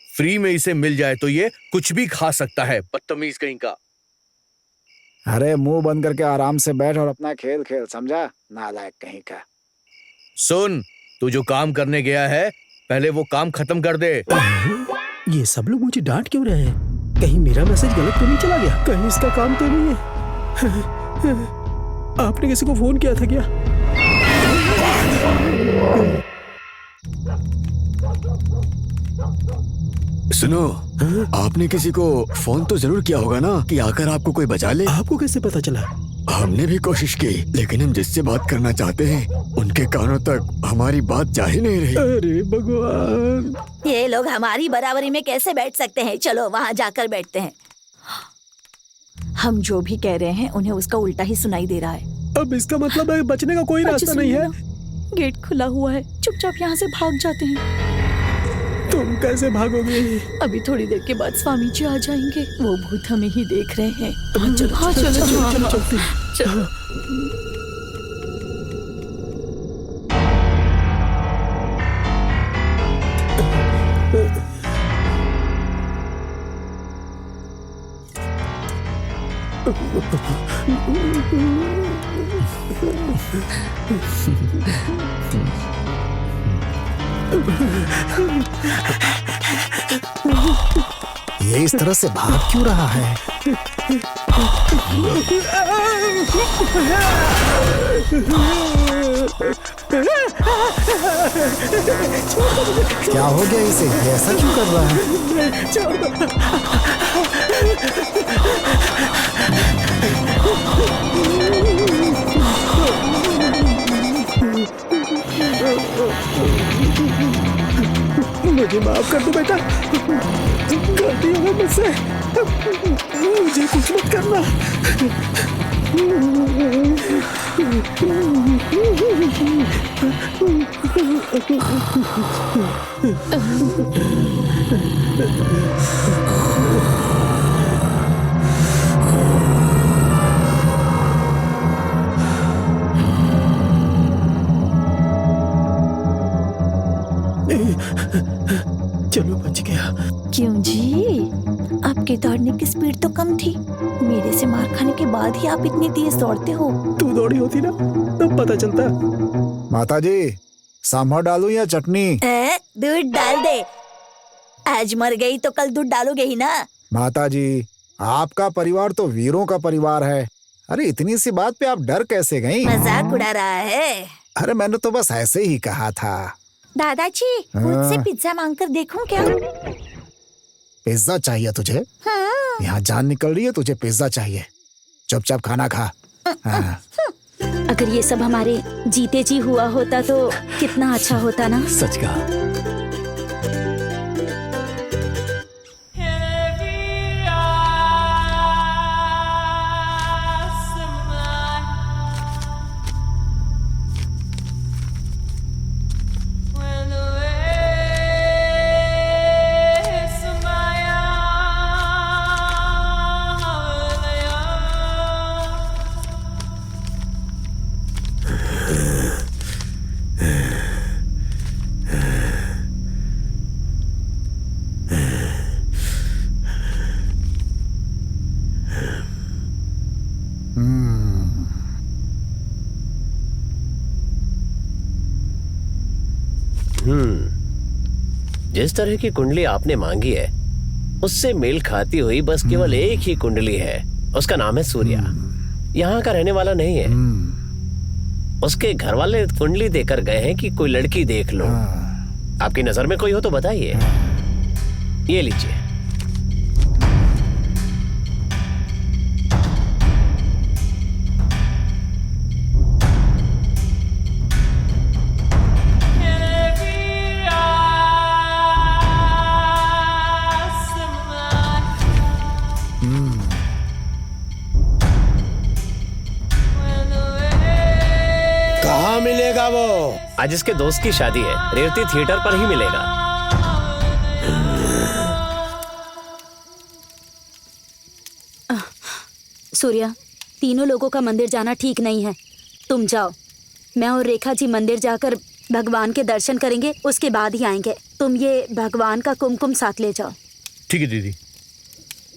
फ्री में इसे मिल जाए तो ये कुछ भी खा सकता है, बदतमीज कहीं का। अरे मुंह बंद करके आराम से बैठ और अपना खेल खेल, समझा? नालायक कहीं का। सुन, तू जो काम करने गया है पहले वो काम खत्म कर दे। ये सब लोग मुझे डांट क्यों रहे हैं? कहीं मेरा मैसेज गलत तो नहीं चला गया? कहीं इसका काम तो नहीं है? आपने किसी को फोन किया था क्या? सुनो, आपने किसी को फोन तो जरूर किया होगा ना कि आकर आपको कोई बचा ले। आपको कैसे पता चला? हमने भी कोशिश की, लेकिन हम जिससे बात करना चाहते हैं उनके कानों तक हमारी बात जा ही नहीं रही। अरे भगवान, ये लोग हमारी बराबरी में कैसे बैठ सकते हैं? चलो वहाँ जाकर बैठते हैं। हम जो भी कह रहे हैं उन्हें उसका उल्टा ही सुनाई दे रहा है। अब इसका मतलब है बचने का कोई रास्ता नहीं है। गेट खुला हुआ है, चुपचाप यहाँ से भाग जाते हैं। तुम कैसे भागोगे? अभी थोड़ी देर के बाद स्वामी जी आ जाएंगे, वो भूत हमें ही देख रहे हैं। हाँ चलो चलो। ये इस तरह से भाग क्यों रहा है? क्या हो गया इसे? ये ऐसा क्यों कर रहा है? मुझे माफ कर दो बेटा, गलती हो गई मुझसे, मुझे कुछ मत करना। चलो बच गया। क्यों जी, आपके दौड़ने की स्पीड तो कम थी। मेरे से मार खाने के बाद ही आप इतनी तेज दौड़ते हो। तू दौड़ी होती ना तब पता चलता। माताजी, सांभर डालूं या चटनी? दूध डाल दे। आज मर गई तो कल दूध डालोगे ही ना। माताजी, आपका परिवार तो वीरों का परिवार है। अरे इतनी सी बात पे आप डर कैसे गईं? मजाक उड़ा रहा है। अरे मैंने तो बस ऐसे ही कहा था। दादाजी, मुझसे पिज्जा मांगकर देखूं क्या? पिज्जा चाहिए तुझे? हाँ। यहाँ जान निकल रही है, तुझे पिज्जा चाहिए। चुपचाप खाना खा। हाँ। अगर ये सब हमारे जीते जी हुआ होता तो कितना अच्छा होता ना। सच कहा। जिस तरह की कुंडली आपने मांगी है उससे मेल खाती हुई बस केवल एक ही कुंडली है। उसका नाम है सूर्या। यहाँ का रहने वाला नहीं है। उसके घर वाले कुंडली देकर गए हैं कि कोई लड़की देख लो। आपकी नजर में कोई हो तो बताइए। ये लीजिए। कहाँ मिलेगा वो? आज इसके दोस्त की शादी है, रेवती थिएटर पर ही मिलेगा। सूर्या, तीनों लोगों का मंदिर जाना ठीक नहीं है। तुम जाओ, मैं और रेखा जी मंदिर जाकर भगवान के दर्शन करेंगे, उसके बाद ही आएंगे। तुम ये भगवान का कुमकुम साथ ले जाओ। ठीक है दीदी।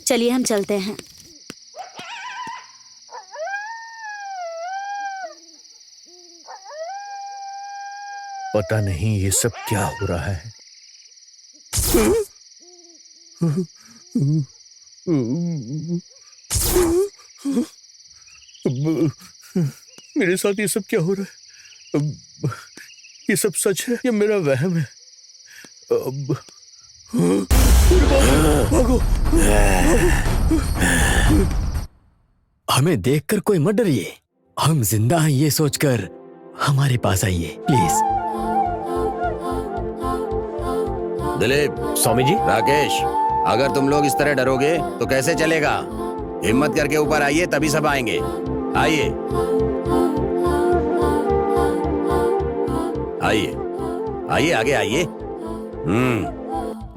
चलिए हम चलते हैं। पता नहीं ये सब क्या हो रहा है। मेरे साथ ये सब क्या हो रहा है? ये सब सच है या मेरा वहम है? भागो। हमें देखकर कोई मत डरिए। हम जिंदा हैं ये सोचकर हमारे पास आइए प्लीज। दिलीप, स्वामी जी। राकेश, अगर तुम लोग इस तरह डरोगे तो कैसे चलेगा? हिम्मत करके ऊपर आइए, तभी सब आएंगे। आइए आइए आइए, आगे आइए।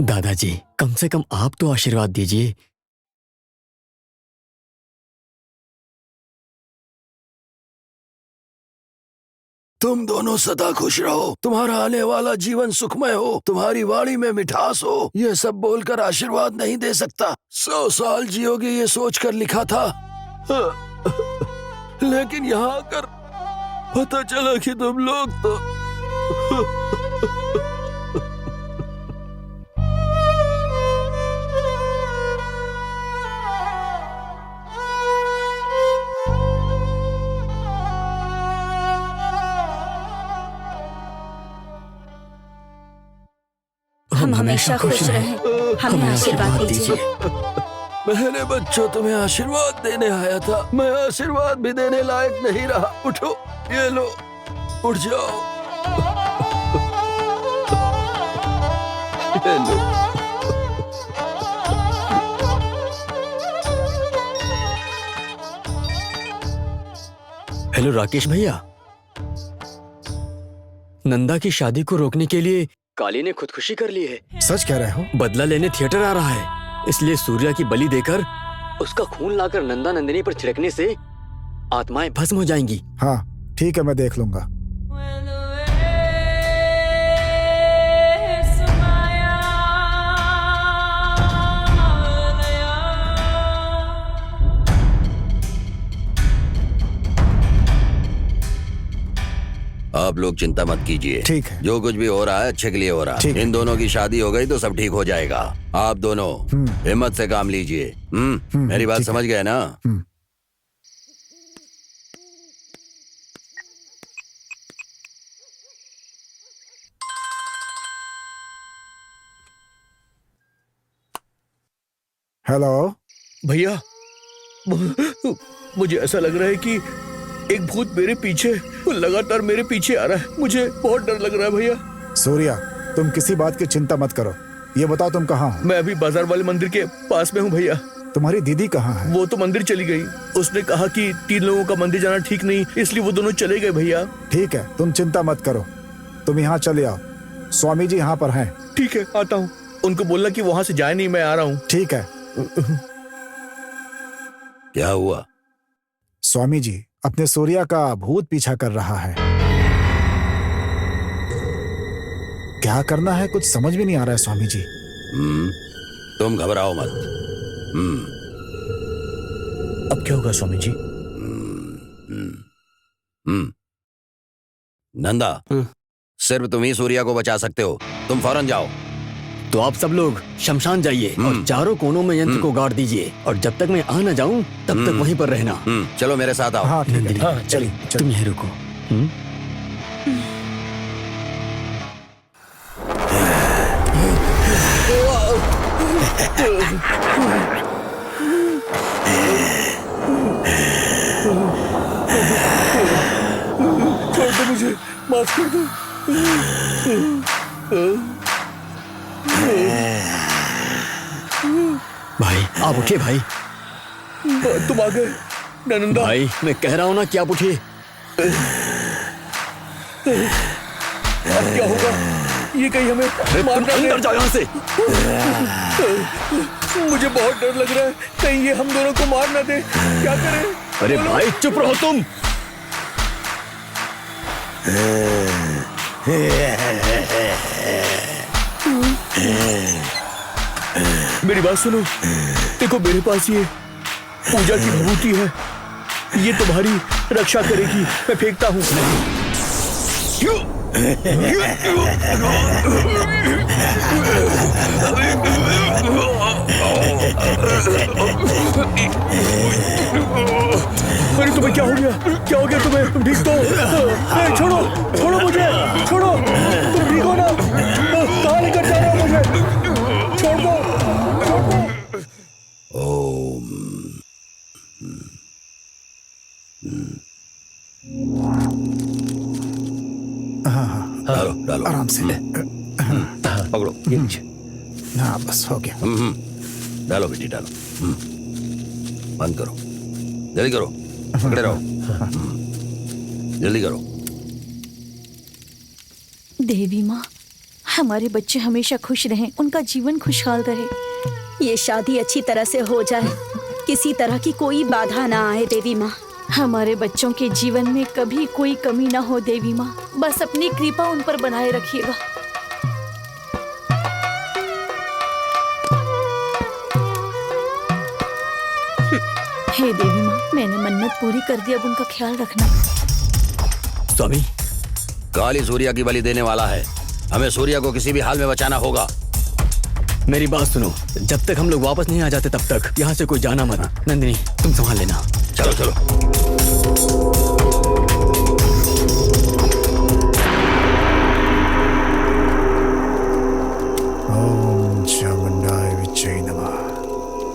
दादाजी, कम से कम आप तो आशीर्वाद दीजिए। तुम दोनों सदा खुश रहो, तुम्हारा आने वाला जीवन सुखमय हो, तुम्हारी वाणी में मिठास हो। ये सब बोलकर आशीर्वाद नहीं दे सकता। 100 साल जियोगे ये सोचकर लिखा था, लेकिन यहाँ आकर पता चला कि तुम लोग तो हम हमेशा खुश रहें। हमें आशीर्वाद दीजिए। मेरे बच्चों, तुम्हें आशीर्वाद देने आया था। मैं आशीर्वाद भी देने लायक नहीं रहा। उठो, ये लो, उठ जाओ। ये लो। हेलो राकेश भैया, नंदा की शादी को रोकने के लिए काली ने खुदकुशी कर ली है। सच कह रहे हो? बदला लेने थिएटर आ रहा है, इसलिए सूर्या की बलि देकर उसका खून लाकर नंदा नंदिनी पर छिड़कने से आत्माएं भस्म हो जाएंगी। हाँ ठीक है, मैं देख लूंगा। आप आप लोग चिंता मत कीजिए। ठीक है। जो कुछ भी हो रहा है अच्छे के लिए हो रहा ठीक है। है। इन दोनों की शादी हो गई तो सब ठीक हो जाएगा। आप दोनों हिम्मत से काम लीजिए। मेरी बात ठीक है। समझ गए ना? हेलो। भैया, मुझे ऐसा लग रहा है कि एक भूत मेरे पीछे लगातार मेरे पीछे आ रहा है। मुझे बहुत डर लग रहा है भैया। सूर्या, तुम किसी बात की चिंता मत करो। ये बताओ तुम कहाँ हो? मैं अभी बाजार वाले मंदिर के पास में हूँ भैया। तुम्हारी दीदी कहाँ है? वो तो मंदिर चली गई। उसने कहा कि 3 लोगों का मंदिर जाना ठीक नहीं, इसलिए वो दोनों चले गए भैया। ठीक है, तुम चिंता मत करो। तुम यहाँ चले आओ, स्वामी जी यहाँ पर हैं। ठीक है, आता हूँ। उनको बोलना कि वहाँ से जाए नहीं, मैं आ रहा हूँ। ठीक है। क्या हुआ? स्वामी जी, अपने सूर्या का भूत पीछा कर रहा है। क्या करना है कुछ समझ भी नहीं आ रहा है स्वामी जी। तुम घबराओ मत। अब क्या होगा स्वामी जी? नंदा, सिर्फ तुम ही सूर्या को बचा सकते हो। तुम फौरन जाओ। तो आप सब लोग शमशान जाइए और चारों कोनों में यंत्र को गाड़ दीजिए, और जब तक मैं आ न जाऊं तब तक वहीं पर रहना। चलो मेरे साथ आओ। हाँ ठीक है। हाँ, चलिए। तुम यहीं रुको। छोड़ दो मुझे, माफ कर दो। भाई आप उठिए भाई। तुम आ गए नंदा। भाई मैं कह रहा हूँ ना कि आप उठिए। अब क्या होगा? ये कहीं हमें मार तुम डाले। अंदर जाओ यहाँ से। मुझे बहुत डर लग रहा है, कहीं ये हम दोनों को मार ना दे। क्या करें? अरे भाई चुप रहो तुम। मेरी बात सुनो, देखो मेरे पास ये पूजा की विभूति है, ये तुम्हारी रक्षा करेगी। मैं फेंकता हूँ। अरे तुम्हें क्या हो गया? क्या हो गया तुम्हें? तुम ठीक तो? छोड़ो, छोड़ो मुझे, छोड़ो। तुम ठीक हो ना? कहाँ लेकर जा रहे हो मुझे? छोड़ दो, छोड़ दो। डालो डालो आराम से। पकड़ो। हाँ बस हो गया। डालो बेटी डालो। बंद करो, जल्दी करो, पकड़े रहो। जल्दी करो। देवी माँ, हमारे बच्चे हमेशा खुश रहें, उनका जीवन खुशहाल रहे। ये शादी अच्छी तरह से हो जाए, किसी तरह की कोई बाधा ना आए देवी माँ। हमारे बच्चों के जीवन में कभी कोई कमी ना हो देवी माँ, बस अपनी कृपा उन पर बनाए रखिएगा। हे देवी माँ, मैंने मन्नत पूरी कर दी, अब उनका ख्याल रखना। स्वामी, काली सूर्या की बलि देने वाला है। हमें सूर्या को किसी भी हाल में बचाना होगा। मेरी बात सुनो, जब तक हम लोग वापस नहीं आ जाते तब तक यहाँ से कोई जाना मत। नंदिनी तुम संभाल लेना। चलो चलो। ओम चामुंडाय विच्चै नमः।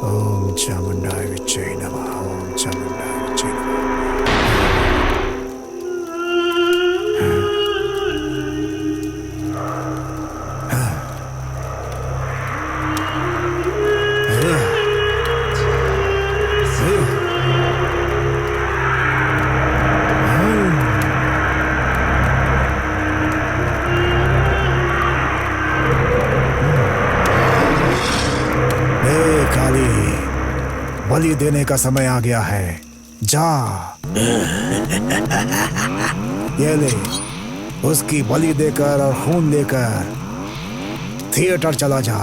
ओम चामुंडाय विच्चै नमः। ओम चामुंडाय विच्चै नमः। बलि देने का समय आ गया है, जा। ये ले, उसकी बलि देकर और खून लेकर थिएटर चला जा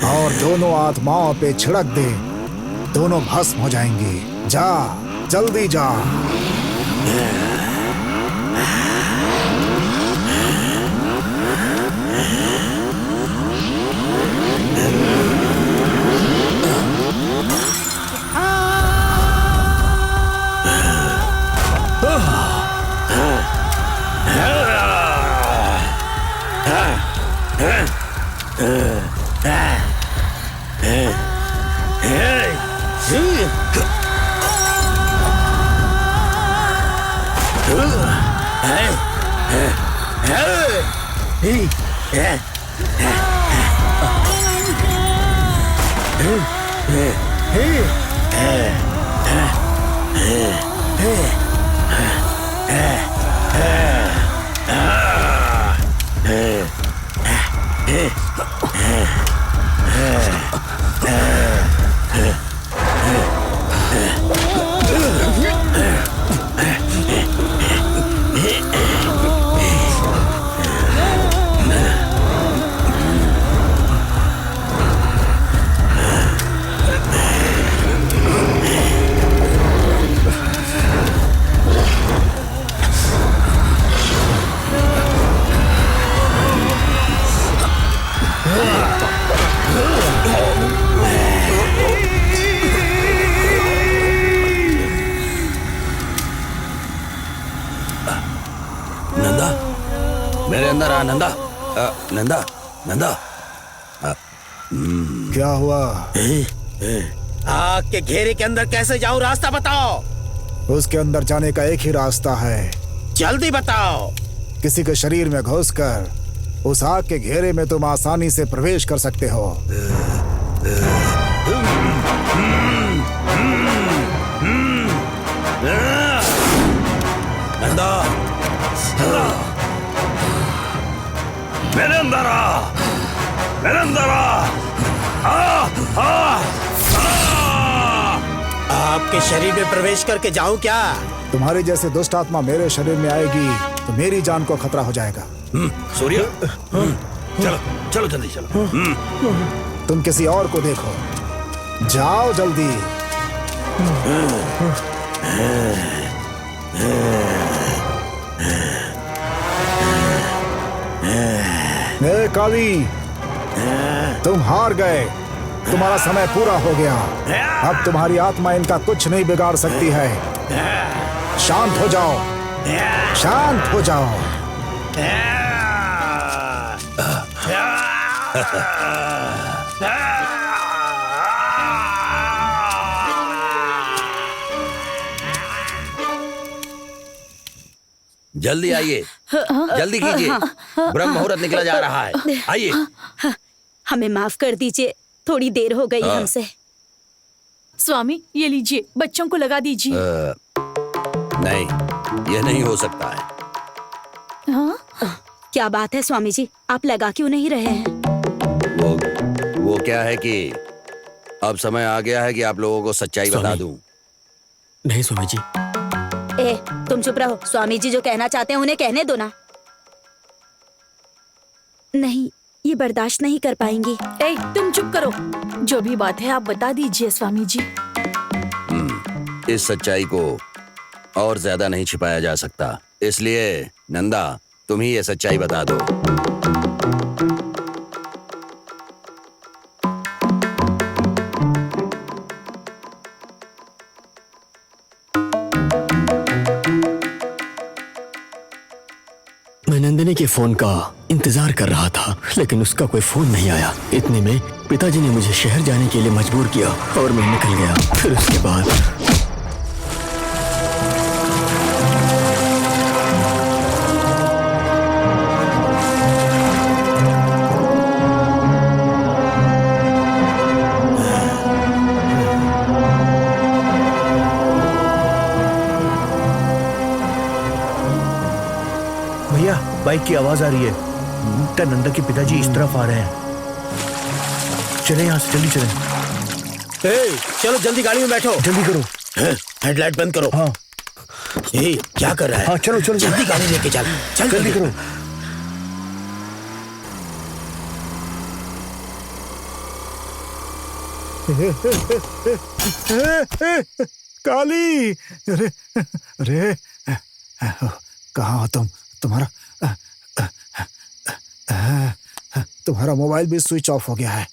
और दोनों आत्माओं पे छिड़क दे, दोनों भस्म हो जाएंगी। जा, जल्दी जा। नंदा, मेरे अंदर आ नंदा। नंदा, नंदा। क्या हुआ? आग के घेरे के अंदर कैसे जाऊं, रास्ता बताओ। उसके अंदर जाने का एक ही रास्ता है। जल्दी बताओ। किसी के शरीर में घुसकर उस आग के घेरे में तुम आसानी से प्रवेश कर सकते हो। नंदा, मेरे अंदर आ, मेरे अंदर आ। आपके शरीर में प्रवेश करके जाऊं क्या? तुम्हारी जैसे दुष्ट आत्मा मेरे शरीर में आएगी तो मेरी जान को खतरा हो जाएगा। सूर्य, चलो चलो जल्दी चलो। तुम किसी और को देखो, जाओ जल्दी। ए काली, तुम हार गए। तुम्हारा समय पूरा हो गया। अब तुम्हारी आत्मा इनका कुछ नहीं बिगाड़ सकती है। शांत हो जाओ, शांत हो जाओ। जल्दी आइए, जल्दी कीजिए, ब्रह्म मुहूर्त निकला जा रहा है। आइए। हमें माफ कर दीजिए, थोड़ी देर हो गई हमसे। स्वामी ये लीजिए, बच्चों को लगा दीजिए। नहीं, यह नहीं हो सकता है। हाँ? क्या बात है स्वामी जी, आप लगा क्यों नहीं रहे हैं? वो क्या है कि अब समय आ गया है कि आप लोगों को सच्चाई बता दूं। नहीं स्वामी जी। ए, तुम चुप रहो। स्वामी जी जो कहना चाहते हैं उन्हें कहने दो ना। नहीं, ये बर्दाश्त नहीं कर पाएंगी। ए, तुम चुप करो। जो भी बात है आप बता दीजिए स्वामी जी। इस सच्चाई को और ज्यादा नहीं छिपाया जा सकता, इसलिए नंदा तुम ही ये सच्चाई बता दो। मैं नंदिनी के फोन का इंतजार कर रहा था, लेकिन उसका कोई फोन नहीं आया। इतने में पिताजी ने मुझे शहर जाने के लिए मजबूर किया और मैं निकल गया। फिर उसके बाद भैया बाइक की आवाज आ रही है। लगता है नंदा के पिताजी इस तरफ आ रहे हैं। चले यहाँ से, जल्दी चलें। चलो जल्दी गाड़ी में बैठो। जल्दी करो। हेडलाइट बंद करो। हाँ। क्या कर रहा है? हाँ चलो चलो जल्दी गाड़ी लेके चल। चल जल्दी करो। काली, अरे अरे कहाँ हो तुम? तुम्हारा मोबाइल भी स्विच ऑफ हो गया है।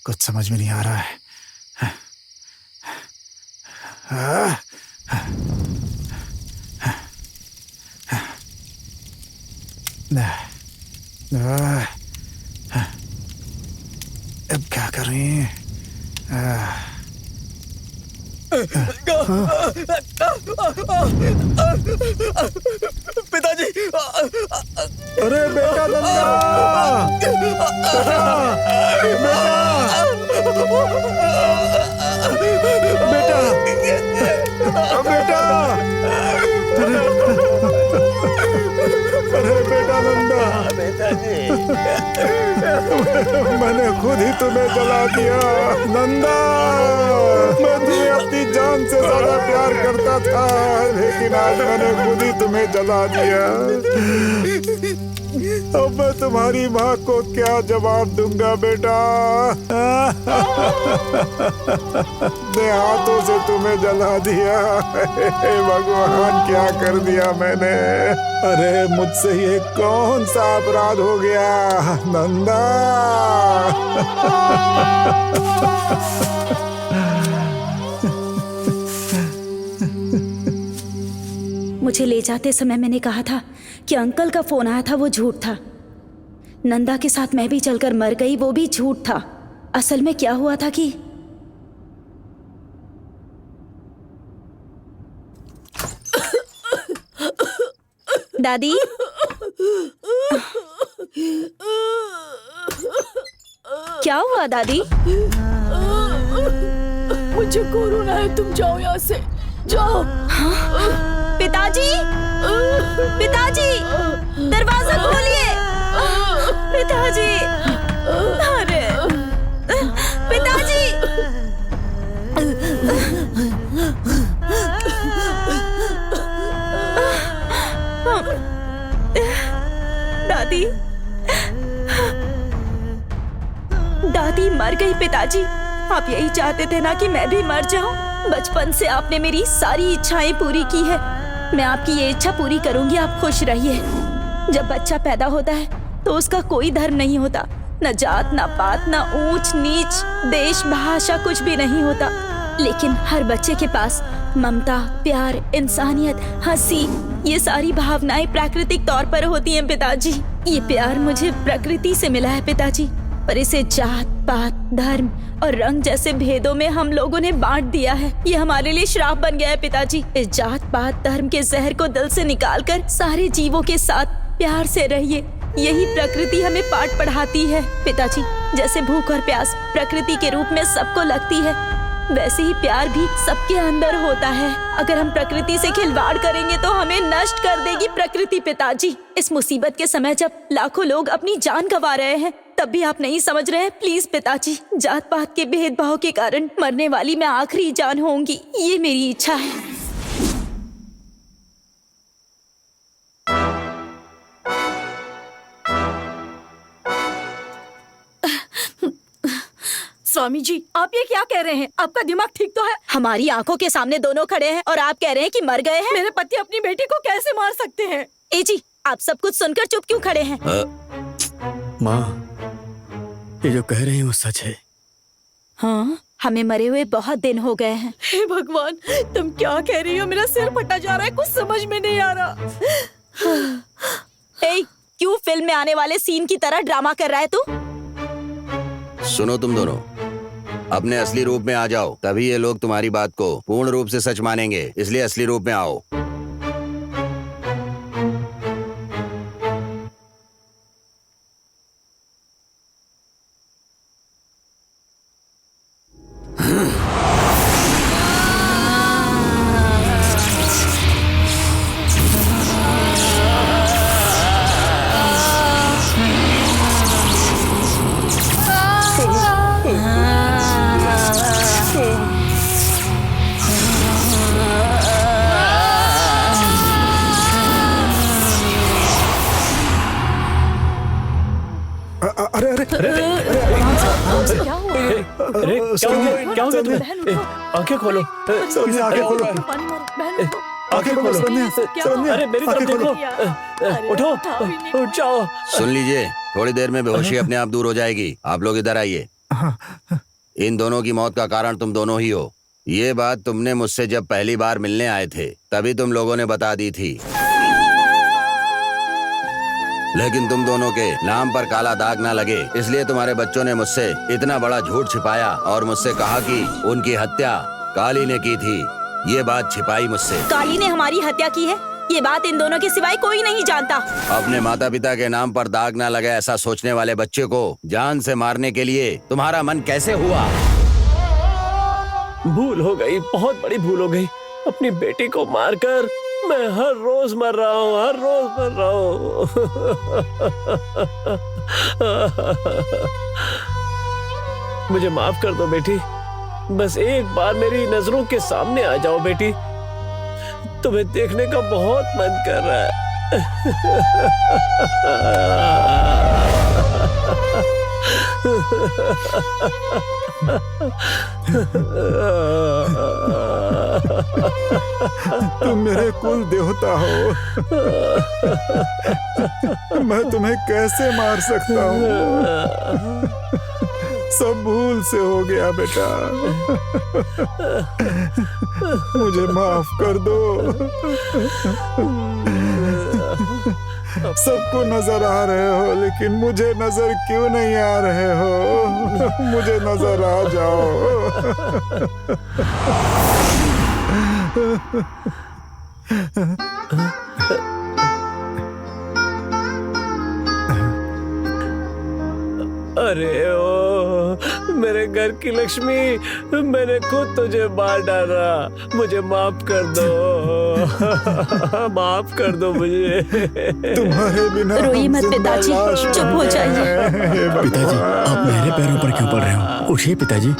कुछ समझ में नहीं आ रहा है। अब क्या करें? पिताजी। अरे बेटा नंदा, मैंने खुद ही तुम्हें जला दिया नंदा। मैं तुम्हें अपनी जान से ज्यादा प्यार करता था, लेकिन आज मैंने खुद ही तुम्हें जला दिया। अब मैं तुम्हारी माँ को क्या जवाब दूंगा बेटा? अपने हाथों से तुम्हें जला दिया। हे भगवान, क्या कर दिया मैंने? अरे मुझसे ये कौन सा अपराध हो गया नंदा? मुझे ले जाते समय मैंने कहा था कि अंकल का फोन आया था, वो झूठ था। नंदा के साथ मैं भी चलकर मर गई, वो भी झूठ था। असल में क्या हुआ था कि दादी, क्या हुआ दादी? मुझे कोरोना है, तुम जाओ यहाँ से, जाओ। पिताजी, पिताजी, दरवाजा खोलिए। पिताजी, अरे पिताजी। दादी, दादी मर गई। पिताजी, आप यही चाहते थे ना कि मैं भी मर जाऊं? बचपन से आपने मेरी सारी इच्छाएं पूरी की है। मैं आपकी ये इच्छा पूरी करूंगी, आप खुश रहिए। जब बच्चा पैदा होता है तो उसका कोई धर्म नहीं होता, न जात, न पात, न ऊंच नीच, देश, भाषा, कुछ भी नहीं होता। लेकिन हर बच्चे के पास ममता, प्यार, इंसानियत, हंसी, ये सारी भावनाएं प्राकृतिक तौर पर होती हैं पिताजी। ये प्यार मुझे प्रकृति से मिला है पिताजी, पर इसे जात, पात, धर्म और रंग जैसे भेदों में हम लोगों ने बांट दिया है। ये हमारे लिए श्राप बन गया है पिताजी। इस जात, पात, धर्म के जहर को दिल से निकालकर सारे जीवों के साथ प्यार से रहिए। यही प्रकृति हमें पाठ पढ़ाती है पिताजी। जैसे भूख और प्यास प्रकृति के रूप में सबको लगती है, वैसे ही प्यार भी सबके अंदर होता है। अगर हम प्रकृति से खिलवाड़ करेंगे तो हमें नष्ट कर देगी प्रकृति पिताजी। इस मुसीबत के समय जब लाखों लोग अपनी जान गंवा रहे हैं, तब भी आप नहीं समझ रहे हैं। प्लीज पिताजी, जात पात के भेदभाव के कारण मरने वाली मैं आखिरी जान होंगी, ये मेरी इच्छा है। स्वामी जी, आप ये क्या कह रहे हैं? आपका दिमाग ठीक तो है? हमारी आंखों के सामने दोनों खड़े हैं और आप कह रहे हैं कि मर गए हैं। मेरे पति अपनी बेटी को कैसे मार सकते हैं? ए जी, आप सब कुछ सुनकर चुप क्यों खड़े हैं? माँ, ये जो कह रहे हैं वो सच है। हाँ, हमें मरे हुए बहुत दिन हो गए हैं। हे भगवान, तुम क्या कह रही हो? मेरा सिर फटा जा रहा है, कुछ समझ में नहीं आ रहा। ए, क्यों फिल्म में आने वाले सीन की तरह ड्रामा कर रहा है तू? सुनो तुम दोनों, अपने असली रूप में आ जाओ, तभी ये लोग तुम्हारी बात को पूर्ण रूप से सच मानेंगे। इसलिए असली रूप में आओ। अरे क्या हो गया तुम्हें? आंखें खोलो, आंखें खोलो, आंखें खोलो। अरे मेरी तरफ देखो, उठो, उठ जाओ। सुन लीजिए, थोड़ी देर में बेहोशी अपने आप दूर हो जाएगी। आप लोग इधर आइए। इन दोनों की मौत का कारण तुम दोनों ही हो। ये बात तुमने मुझसे जब पहली बार मिलने आए थे तभी तुम लोगों ने बता दी थी, लेकिन तुम दोनों के नाम पर काला दाग ना लगे, इसलिए तुम्हारे बच्चों ने मुझसे इतना बड़ा झूठ छिपाया और मुझसे कहा कि उनकी हत्या काली ने की थी। ये बात छिपाई मुझसे। काली ने हमारी हत्या की है, ये बात इन दोनों के सिवाय कोई नहीं जानता। अपने माता पिता के नाम पर दाग ना लगे ऐसा सोचने वाले बच्चे को जान से मारने के लिए तुम्हारा मन कैसे हुआ? भूल हो गई, बहुत बड़ी भूल हो गई। अपनी बेटी को मारकर मैं हर रोज मर रहा हूँ, हर रोज मर रहा हूँ। मुझे माफ कर दो बेटी, बस एक बार मेरी नजरों के सामने आ जाओ बेटी, तुम्हें देखने का बहुत मन कर रहा है। तुम मेरे कुल देवता हो, मैं तुम्हें कैसे मार सकता हूँ? सब भूल से हो गया बेटा, मुझे माफ कर दो। सबको नजर आ रहे हो, लेकिन मुझे नजर क्यों नहीं आ रहे हो? मुझे नजर आ जाओ। अरे ओ मेरे घर की लक्ष्मी, मैंने खुद तुझे मार डाला, मुझे माफ कर दो। माफ कर दो मुझे। तुम्हारे बिना रोइए मत पिताजी, चुप हो जाइए। पिताजी, आप मेरे पैरों पर क्यों पड़ रहे हो? उठिए पिताजी।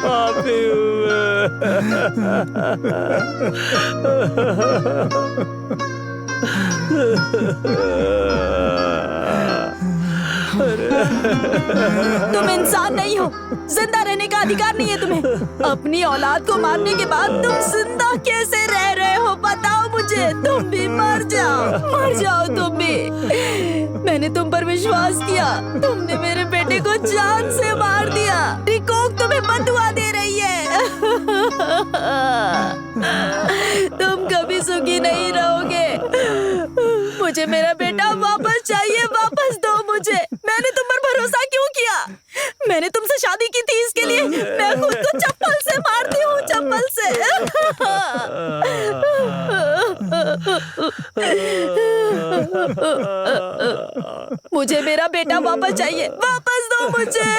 पापी तुम इंसान नहीं हो, जिंदा रहने का अधिकार नहीं है तुम्हें। अपनी औलाद को मारने के बाद तुम जिंदा कैसे रह रहे हो बताओ मुझे। तुम भी मर जाओ तुम भी। मैंने तुम पर विश्वास किया, तुमने मेरे बेटे को जान से मार दिया। रिकोक तुम्हें बददुआ दे रही है। तुम कभी सुखी नहीं रहोगे। मुझे मेरा बेटा वापस चाहिए, वापस दो मुझे। मैंने तुम पर भरोसा क्यों किया? मैंने तुमसे शादी की थी, इसके लिए मैं खुद को चप्पल से मारती हूँ, चप्पल से। मुझे मेरा बेटा वापस चाहिए, वापस दो मुझे।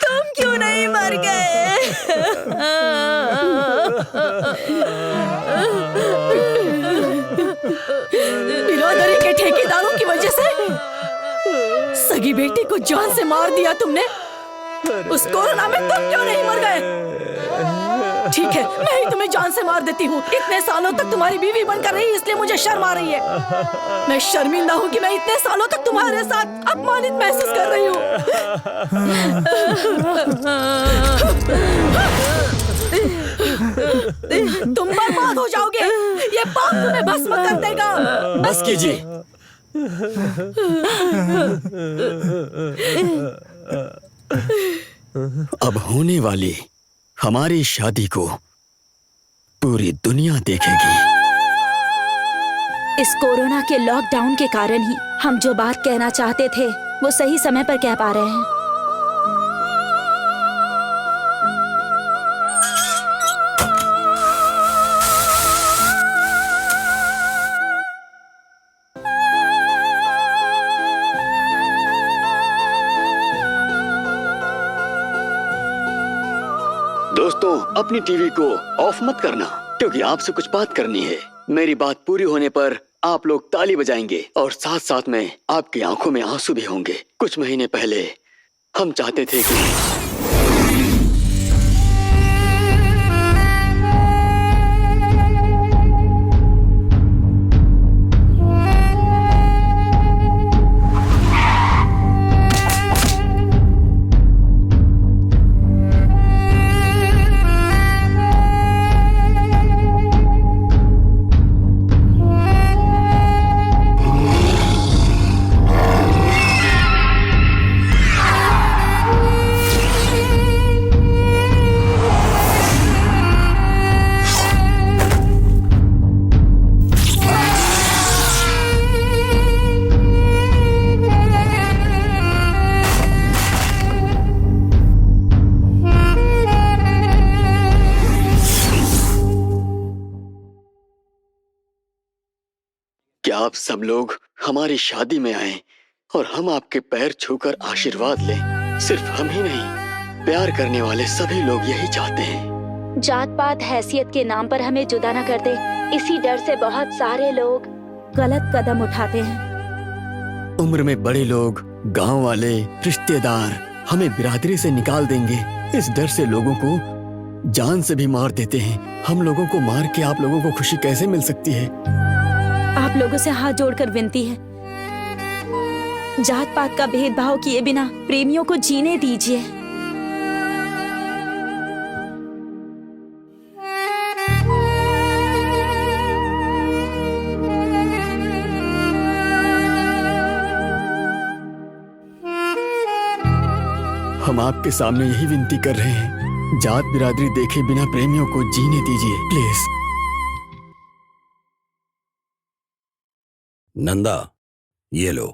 तुम क्यों नहीं मर गए? बिरादरी के ठेकेदारों की वजह से सगी बेटी को जान से मार दिया तुमने। उस कोरोना में तुम क्यों नहीं मर गए? ठीक है, मैं ही तुम्हें जान से मार देती हूँ। इतने सालों तक तुम्हारी बीवी बनकर रही, इसलिए मुझे शर्म आ रही है। मैं शर्मिंदा हूँ कि मैं इतने सालों तक तुम्हारे साथ अपमानित महसूस कर रही हूँ। तुम बर्बाद हो जाओगे, ये पाप तुम्हें भस्म कर देगा। बस कीजिए। अब होने वाली हमारी शादी को पूरी दुनिया देखेगी। इस कोरोना के लॉकडाउन के कारण ही हम जो बात कहना चाहते थे वो सही समय पर कह पा रहे हैं। दोस्तों, अपनी टीवी को ऑफ मत करना, क्योंकि आपसे कुछ बात करनी है। मेरी बात पूरी होने पर आप लोग ताली बजाएंगे और साथ साथ में आपकी आंखों में आंसू भी होंगे। कुछ महीने पहले हम चाहते थे कि क्या आप सब लोग हमारी शादी में आए और हम आपके पैर छूकर आशीर्वाद लें। सिर्फ हम ही नहीं, प्यार करने वाले सभी लोग यही चाहते हैं। जात पात हैसियत के नाम पर हमें जुदा न कर दे, इसी डर से बहुत सारे लोग गलत कदम उठाते हैं। उम्र में बड़े लोग, गांव वाले, रिश्तेदार हमें बिरादरी से निकाल देंगे। इस डर से लोगों को जान से भी मार देते हैं। हम लोगों को मार के आप लोगों को खुशी कैसे मिल सकती है? आप लोगों से हाथ जोड़कर विनती है, जात पात का भेदभाव किए बिना प्रेमियों को जीने दीजिए। हम आपके सामने यही विनती कर रहे हैं, जात बिरादरी देखे बिना प्रेमियों को जीने दीजिए प्लीज। नंदा, ये लो।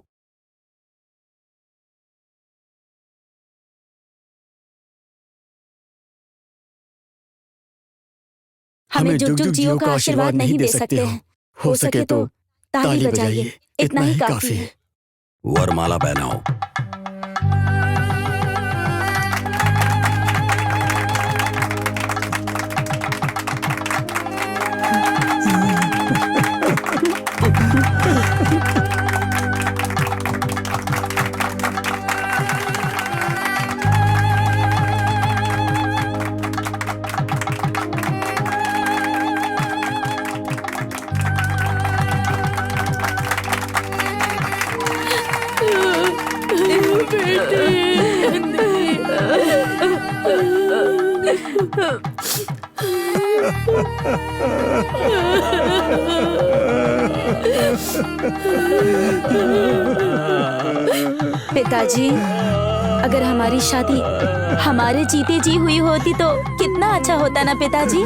हमें जुग जुग जियो का आशीर्वाद नहीं दे सकते हैं। हो सके तो ताली बजाइए, इतना ही काफी है। वरमाला पहनाओ। पिताजी, अगर हमारी शादी हमारे जीते जी हुई होती तो कितना अच्छा होता ना पिताजी।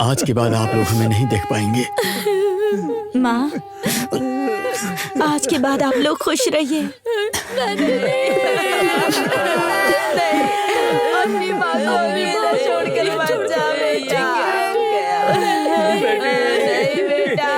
आज के बाद आप लोग हमें नहीं देख पाएंगे। माँ, आज के बाद आप लोग खुश रहिए। अपनी माँ को भी छोड़कर मत जा बेटा। नहीं बेटा,